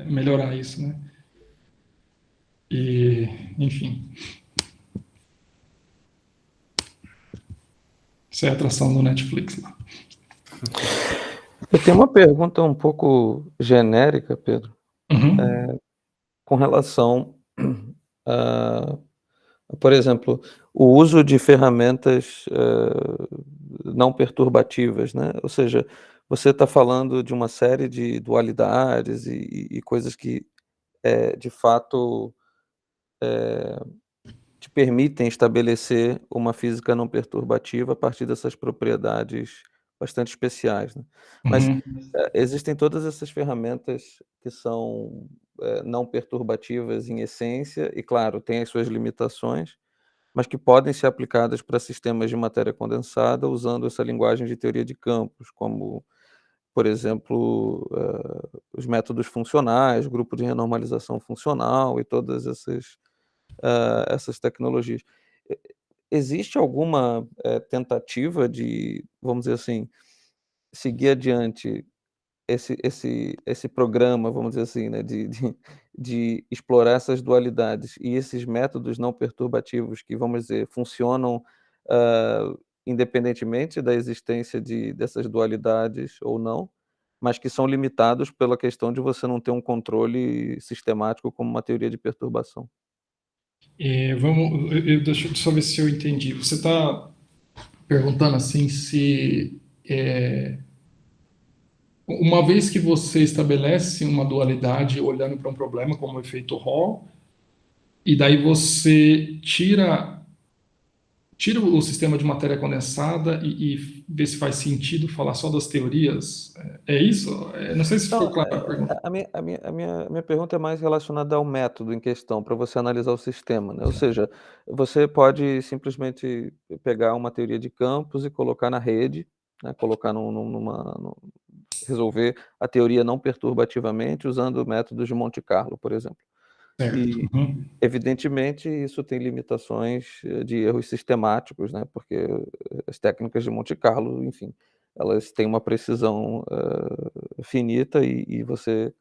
melhorar isso, né? E, enfim. Isso é a atração do Netflix lá. Eu tenho uma pergunta um pouco genérica, Pedro, com relação a, por exemplo, o uso de ferramentas não perturbativas, né? Ou seja, você está falando de uma série de dualidades e coisas que, de fato, te permitem estabelecer uma física não perturbativa a partir dessas propriedades bastante especiais, né? Mas existem todas essas ferramentas que são não perturbativas em essência e, claro, têm as suas limitações, mas que podem ser aplicadas para sistemas de matéria condensada usando essa linguagem de teoria de campos, como, por exemplo, os métodos funcionais, grupo de renormalização funcional e todas essas tecnologias. Existe alguma tentativa de, vamos dizer assim, seguir adiante esse programa, vamos dizer assim, né, de explorar essas dualidades e esses métodos não perturbativos que, vamos dizer, funcionam independentemente da existência dessas dualidades ou não, mas que são limitados pela questão de você não ter um controle sistemático como uma teoria de perturbação? Deixa eu só ver se eu entendi. Você está perguntando assim se uma vez que você estabelece uma dualidade olhando para um problema como o efeito Hall, e daí você tira o sistema de matéria condensada e vê se faz sentido falar só das teorias. É isso? Não sei se ficou clara a pergunta. A minha pergunta é mais relacionada ao método em questão, para você analisar o sistema, né? Ou seja, você pode simplesmente pegar uma teoria de campos e colocar na rede, né? Colocar resolver a teoria não perturbativamente usando métodos de Monte Carlo, por exemplo. Certo. E, evidentemente, isso tem limitações de erros sistemáticos, né? Porque as técnicas de Monte Carlo, enfim, elas têm uma precisão finita e você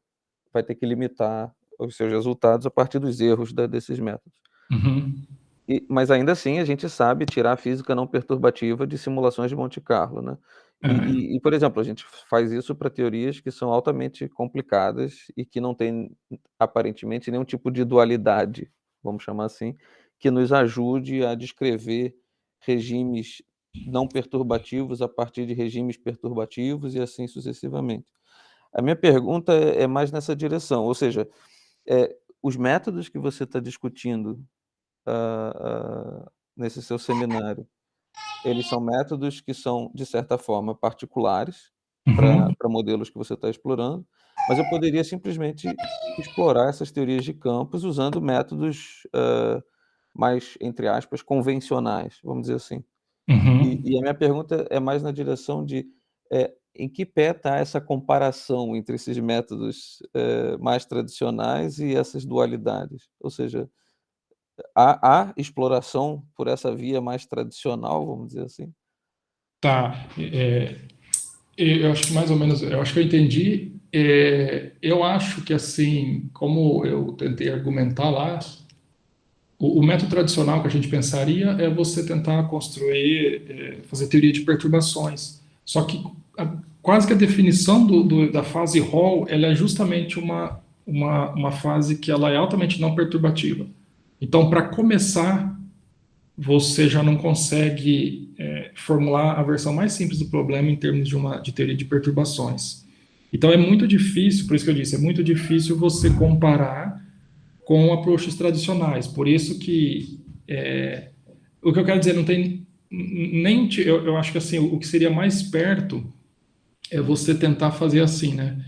vai ter que limitar os seus resultados a partir dos erros desses métodos. Mas ainda assim a gente sabe tirar a física não perturbativa de simulações de Monte Carlo, né? E, por exemplo, a gente faz isso para teorias que são altamente complicadas e que não têm, aparentemente, nenhum tipo de dualidade, vamos chamar assim, que nos ajude a descrever regimes não perturbativos a partir de regimes perturbativos e assim sucessivamente. A minha pergunta é mais nessa direção, ou seja, os métodos que você está discutindo nesse seu seminário, eles são métodos que são, de certa forma, particulares para modelos que você está explorando, mas eu poderia simplesmente explorar essas teorias de campos usando métodos mais, entre aspas, convencionais, vamos dizer assim. E a minha pergunta é mais na direção de em que pé está essa comparação entre esses métodos mais tradicionais e essas dualidades? Ou seja, há exploração por essa via mais tradicional, vamos dizer assim? Tá. Eu acho que mais ou menos, eu acho que eu entendi. Eu acho que, assim, como eu tentei argumentar lá, o método tradicional que a gente pensaria é você tentar construir, fazer teoria de perturbações. Só que quase que a definição da fase Hall, ela é justamente uma fase que ela é altamente não perturbativa. Então, para começar, você já não consegue formular a versão mais simples do problema em termos de teoria de perturbações. Então, é muito difícil, por isso que eu disse, é muito difícil você comparar com approaches tradicionais. Por isso que o que eu quero dizer, não tem nem... Eu acho que assim, o que seria mais perto é você tentar fazer assim, né?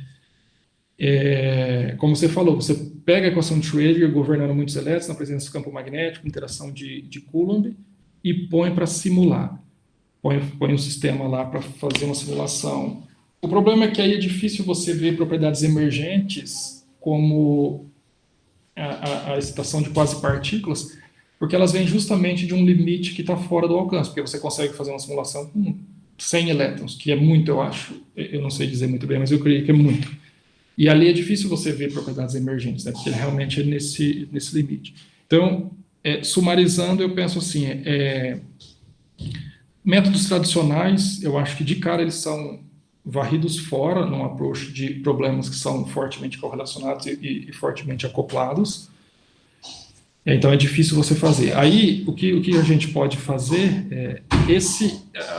Como você falou, você pega a equação de Schrödinger governando muitos elétrons na presença do campo magnético, interação de Coulomb, e põe para simular. Põe um sistema lá para fazer uma simulação. O problema é que aí é difícil você ver propriedades emergentes como a excitação de quasi-partículas, porque elas vêm justamente de um limite que está fora do alcance, porque você consegue fazer uma simulação com 100 elétrons, que é muito, eu acho. Eu não sei dizer muito bem, mas eu creio que é muito. E ali é difícil você ver propriedades emergentes, né, porque realmente é nesse limite. Então, sumarizando, eu penso assim, métodos tradicionais, eu acho que de cara eles são varridos fora num approach de problemas que são fortemente correlacionados e fortemente acoplados. Então é difícil você fazer. Aí, o que a gente pode fazer,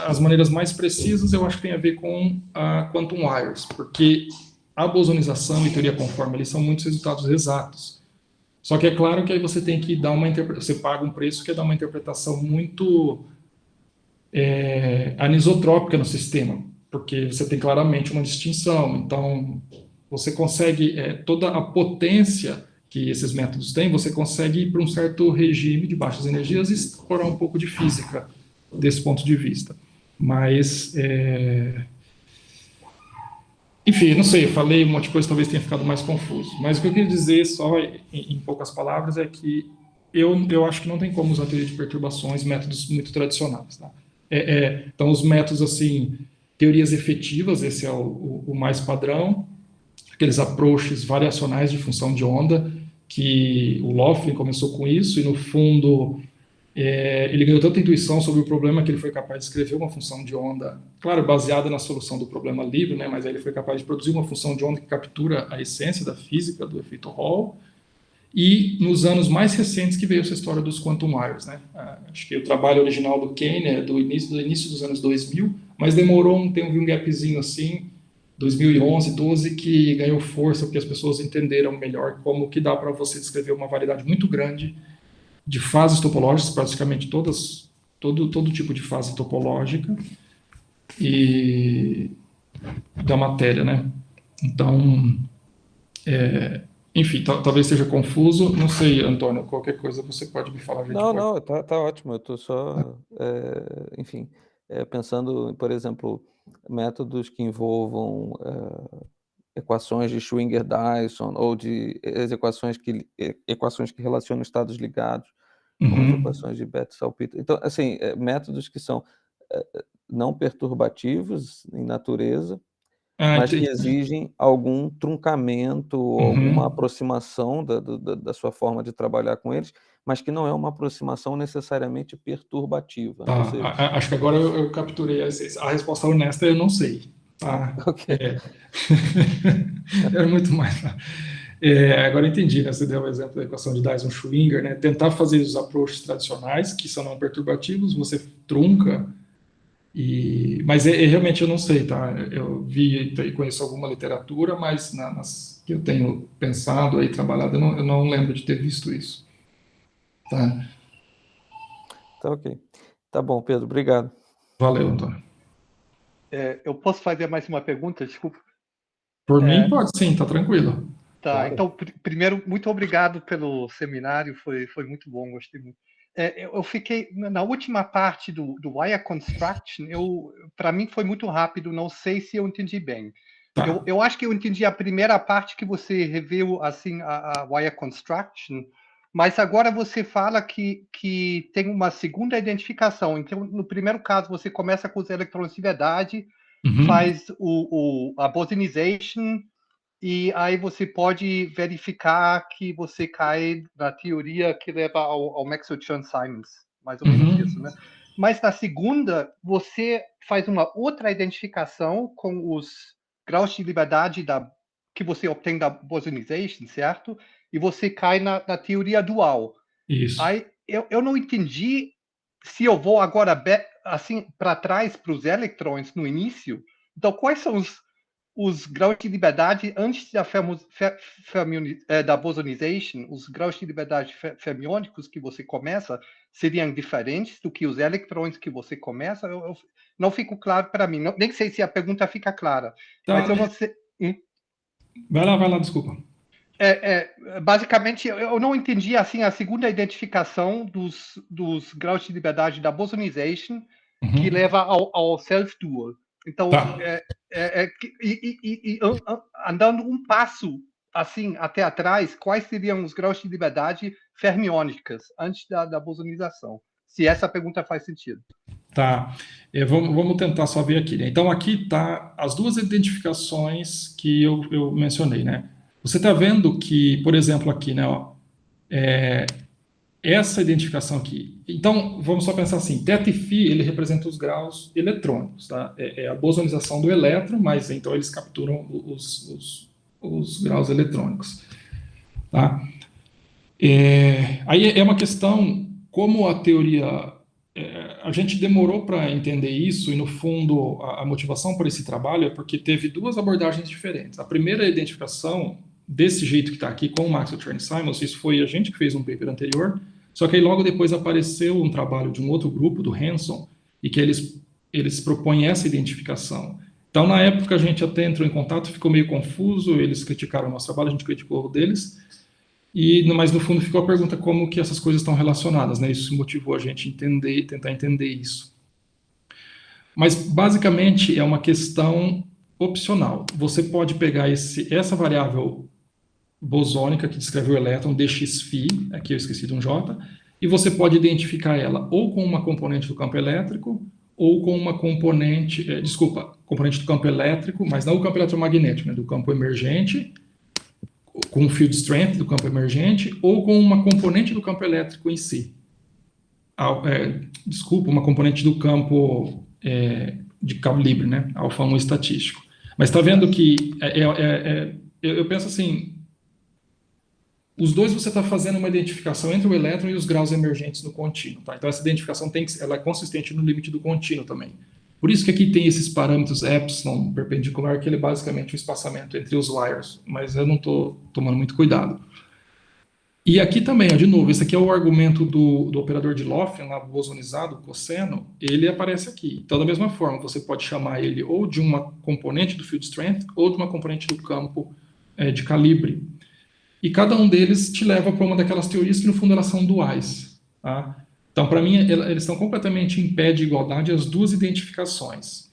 as maneiras mais precisas, eu acho que tem a ver com a quantum wires, porque a bosonização e teoria conforme eles são muitos resultados exatos. Só que é claro que aí você tem que dar você paga um preço que é dar uma interpretação muito anisotrópica no sistema, porque você tem claramente uma distinção. Então, você consegue, toda a potência que esses métodos têm, você consegue ir para um certo regime de baixas energias e explorar um pouco de física desse ponto de vista. Mas, enfim, não sei, eu falei um monte de coisa, talvez tenha ficado mais confuso. Mas o que eu queria dizer, só em poucas palavras, é que eu acho que não tem como usar teoria de perturbações, métodos muito tradicionais. Tá? Então, os métodos, assim, teorias efetivas, esse é o mais padrão, aqueles approaches variacionais de função de onda, que o Laughlin começou com isso, e no fundo ele ganhou tanta intuição sobre o problema que ele foi capaz de escrever uma função de onda, claro, baseada na solução do problema livre, né, mas aí ele foi capaz de produzir uma função de onda que captura a essência da física do efeito Hall, e nos anos mais recentes que veio essa história dos quantum wires, né? Acho que o trabalho original do Kane é do início dos anos 2000, mas demorou teve um gapzinho assim, 2011, 12, que ganhou força, porque as pessoas entenderam melhor como que dá para você descrever uma variedade muito grande de fases topológicas, praticamente todo tipo de fase topológica, e da matéria, né? Então, enfim, talvez seja confuso, não sei, Antônio, qualquer coisa você pode me falar. Não, tá ótimo, eu estou só, enfim, pensando, por exemplo, métodos que envolvam equações de Schwinger-Dyson ou de equações que relacionam estados ligados, como as equações de Bethe-Salpeter. Então, assim, métodos que são não perturbativos em natureza, mas que exigem algum truncamento, alguma aproximação da sua forma de trabalhar com eles, mas que não é uma aproximação necessariamente perturbativa. Tá, ou seja... acho que agora eu capturei a resposta honesta, eu não sei. Tá? Ok. Era muito mais... agora eu entendi, né? Você deu o exemplo da equação de Dyson-Schwinger, né? Tentar fazer os approaches tradicionais, que são não perturbativos, você trunca, mas realmente eu não sei, tá? Eu vi e conheço alguma literatura, mas nas que eu tenho pensado e trabalhado, eu não lembro de ter visto isso. Tá? Tá ok. Tá bom, Pedro, obrigado. Valeu, Antônio. Eu posso fazer mais uma pergunta? Desculpa. Por mim, pode sim, tá tranquilo. Tá, Claro. então, primeiro, muito obrigado pelo seminário, foi muito bom, gostei muito. Eu fiquei, na última parte do Wire Construction, para mim foi muito rápido, não sei se eu entendi bem. Tá. Eu acho que eu entendi a primeira parte que você reviu, assim, a Wire Construction, mas agora você fala que tem uma segunda identificação. Então, no primeiro caso, você começa com os eletrões de verdade, Uhum. faz a bosonization, e aí você pode verificar que você cai na teoria que leva ao Maxwell-Chern-Simons, mais ou menos isso, né? Mas na segunda, você faz uma outra identificação com os graus de liberdade que você obtém da bosonization, certo? E você cai na teoria dual. Isso. Aí eu não entendi se eu vou agora assim para trás para os elétrons no início. Então, quais são os graus de liberdade antes da bosonization? Os graus de liberdade fermiônicos que você começa seriam diferentes do que os elétrons que você começa? Eu não fico claro para mim. Nem sei se a pergunta fica clara. Tá. Mas eu não sei. Vai lá, desculpa. Basicamente, eu não entendi assim a segunda identificação dos graus de liberdade da bosonization que leva ao self-dual. Então, Tá. andando um passo assim até atrás, quais seriam os graus de liberdade fermiônicas antes da bosonização? Se essa pergunta faz sentido. Tá. Vamos tentar só ver aqui, né? Então, aqui tá as duas identificações que eu mencionei, né? Você está vendo que, por exemplo, aqui, né? Ó, essa identificação aqui. Então, vamos só pensar assim, θ e φ, ele representa os graus eletrônicos, tá? É a bosonização do elétron, mas então eles capturam os graus eletrônicos, tá? Aí é uma questão, como a teoria... a gente demorou para entender isso, e no fundo a motivação para esse trabalho é porque teve duas abordagens diferentes. A primeira identificação, desse jeito que está aqui, com o Maxwell-Chern-Simons, isso foi a gente que fez um paper anterior, só que aí logo depois apareceu um trabalho de um outro grupo, do Hanson, e que eles propõem essa identificação. Então, na época, a gente até entrou em contato, ficou meio confuso, eles criticaram o nosso trabalho, a gente criticou o deles, mas no fundo ficou a pergunta como que essas coisas estão relacionadas, né? Isso motivou a gente a tentar entender isso. Mas, basicamente, é uma questão opcional. Você pode pegar essa variável bosônica que descreve o elétron, dxφ, aqui eu esqueci de um J, e você pode identificar ela ou com uma componente do campo elétrico, ou com uma componente do campo elétrico, mas não o campo eletromagnético, né, do campo emergente, com o field strength do campo emergente, ou com uma componente do campo elétrico em si. Uma componente do campo de calibre, né, alfa 1 estatístico. Mas está vendo que eu penso assim, os dois você está fazendo uma identificação entre o elétron e os graus emergentes no contínuo, tá? Então essa identificação ela é consistente no limite do contínuo também. Por isso que aqui tem esses parâmetros epsilon perpendicular, que ele é basicamente o espaçamento entre os wires, mas eu não estou tomando muito cuidado. E aqui também, de novo, esse aqui é o argumento do operador de Lofgren, lá bosonizado, cosseno, ele aparece aqui. Então, da mesma forma, você pode chamar ele ou de uma componente do field strength, ou de uma componente do campo de calibre. E cada um deles te leva para uma daquelas teorias que, no fundo, elas são duais, tá? Então, para mim, eles estão completamente em pé de igualdade as duas identificações.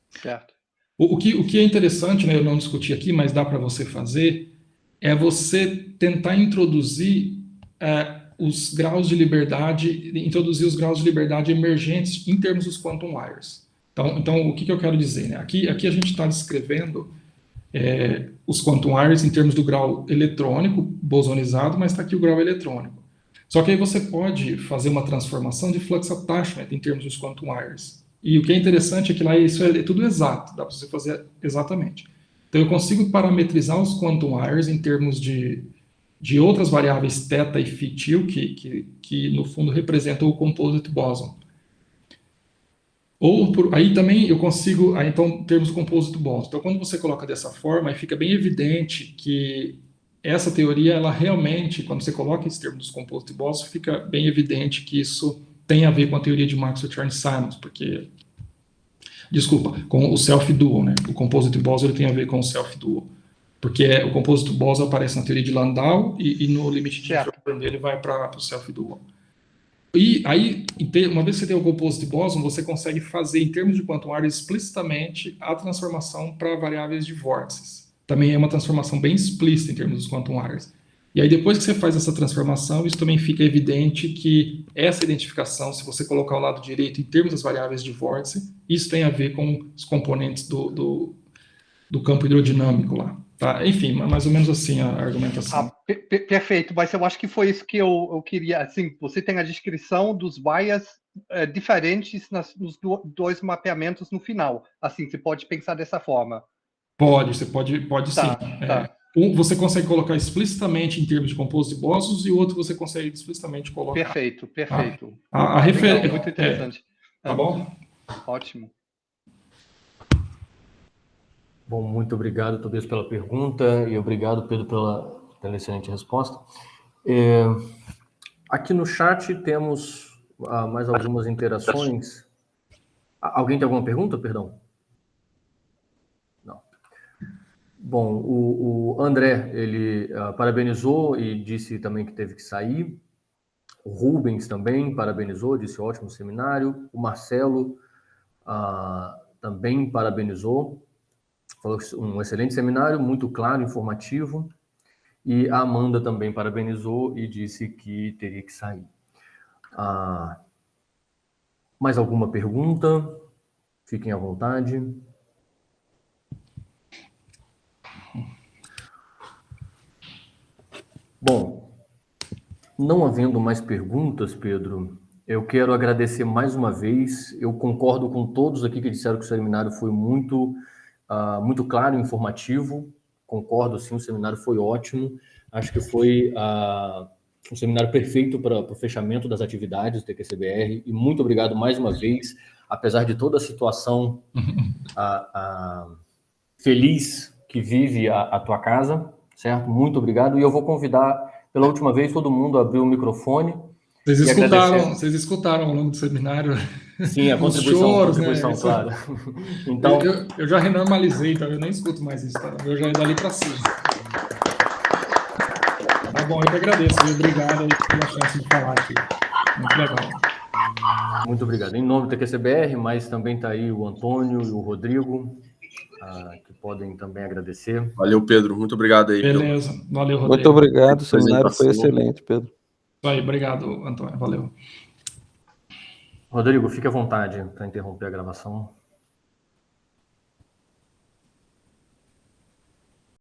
Certo. O que é interessante, né, eu não discuti aqui, mas dá para você fazer, é você tentar introduzir os graus de liberdade, emergentes em termos dos quantum wires. Então o que eu quero dizer, né? Aqui a gente está descrevendo os quantum wires em termos do grau eletrônico, bosonizado, mas está aqui o grau eletrônico. Só que aí você pode fazer uma transformação de flux attachment em termos dos quantum wires. E o que é interessante é que lá isso é tudo exato, dá para você fazer exatamente. Então eu consigo parametrizar os quantum wires em termos de outras variáveis θ e φ que no fundo representam o composite boson. Aí também eu consigo, então termos do composite boson. Então quando você coloca dessa forma, aí fica bem evidente que essa teoria, ela realmente, quando você coloca esse termo dos composite boson, fica bem evidente que isso tem a ver com a teoria de Maxwell-Chern-Simons, porque... Desculpa, com o self-dual, né? O composite Bose ele tem a ver com o self-dual. Porque o composite Bose aparece na teoria de Landau e no limite de Fromm dele vai para o self-dual. E aí, uma vez que você tem o composite boson, você consegue fazer, em termos de quantum área, explicitamente a transformação para variáveis de vórtices. Também é uma transformação bem explícita em termos dos quantum áreas. E aí, depois que você faz essa transformação, isso também fica evidente que essa identificação, se você colocar o lado direito em termos das variáveis de vórtice, isso tem a ver com os componentes do campo hidrodinâmico lá. Tá? Enfim, mais ou menos assim a argumentação. Perfeito, mas eu acho que foi isso que eu queria. Assim, você tem a descrição dos bias diferentes nos dois mapeamentos no final. Assim, você pode pensar dessa forma. Você pode sim. Tá. Um você consegue colocar explicitamente em termos de composite bosons e o outro você consegue explicitamente colocar. Perfeito. A referência. Muito interessante. Tá bom? Ótimo. Bom, muito obrigado, Tobias, pela pergunta e obrigado, Pedro, pela excelente resposta. Aqui no chat temos mais algumas interações. Alguém tem alguma pergunta? Perdão. Não. Bom, o André, ele parabenizou e disse também que teve que sair. O Rubens também parabenizou, disse ótimo seminário. O Marcelo também parabenizou. Falou um excelente seminário, muito claro, informativo. E a Amanda também parabenizou e disse que teria que sair. Mais alguma pergunta? Fiquem à vontade. Bom, não havendo mais perguntas, Pedro, eu quero agradecer mais uma vez. Eu concordo com todos aqui que disseram que o seminário foi muito claro e informativo. Concordo, sim, o seminário foi ótimo. Acho que foi um seminário perfeito para o fechamento das atividades do TQCBR. E muito obrigado mais uma vez, apesar de toda a situação feliz que vive a tua casa, certo? Muito obrigado. E eu vou convidar, pela última vez, todo mundo a abrir o microfone. Vocês escutaram ao longo do seminário? Sim, a contribuição, né? Claro. Então, eu já renormalizei, então eu nem escuto mais isso, tá? Eu já ia dali para cima. Tá bom, eu que agradeço. Obrigado pela chance de falar aqui. Muito legal. Muito obrigado. Em nome do TQCBR, mas também está aí o Antônio e o Rodrigo, que podem também agradecer. Valeu, Pedro. Muito obrigado aí. Beleza. Valeu, Rodrigo. Muito obrigado. O seminário foi excelente, Pedro. Isso aí, obrigado, Antônio. Valeu. Rodrigo, fique à vontade para interromper a gravação.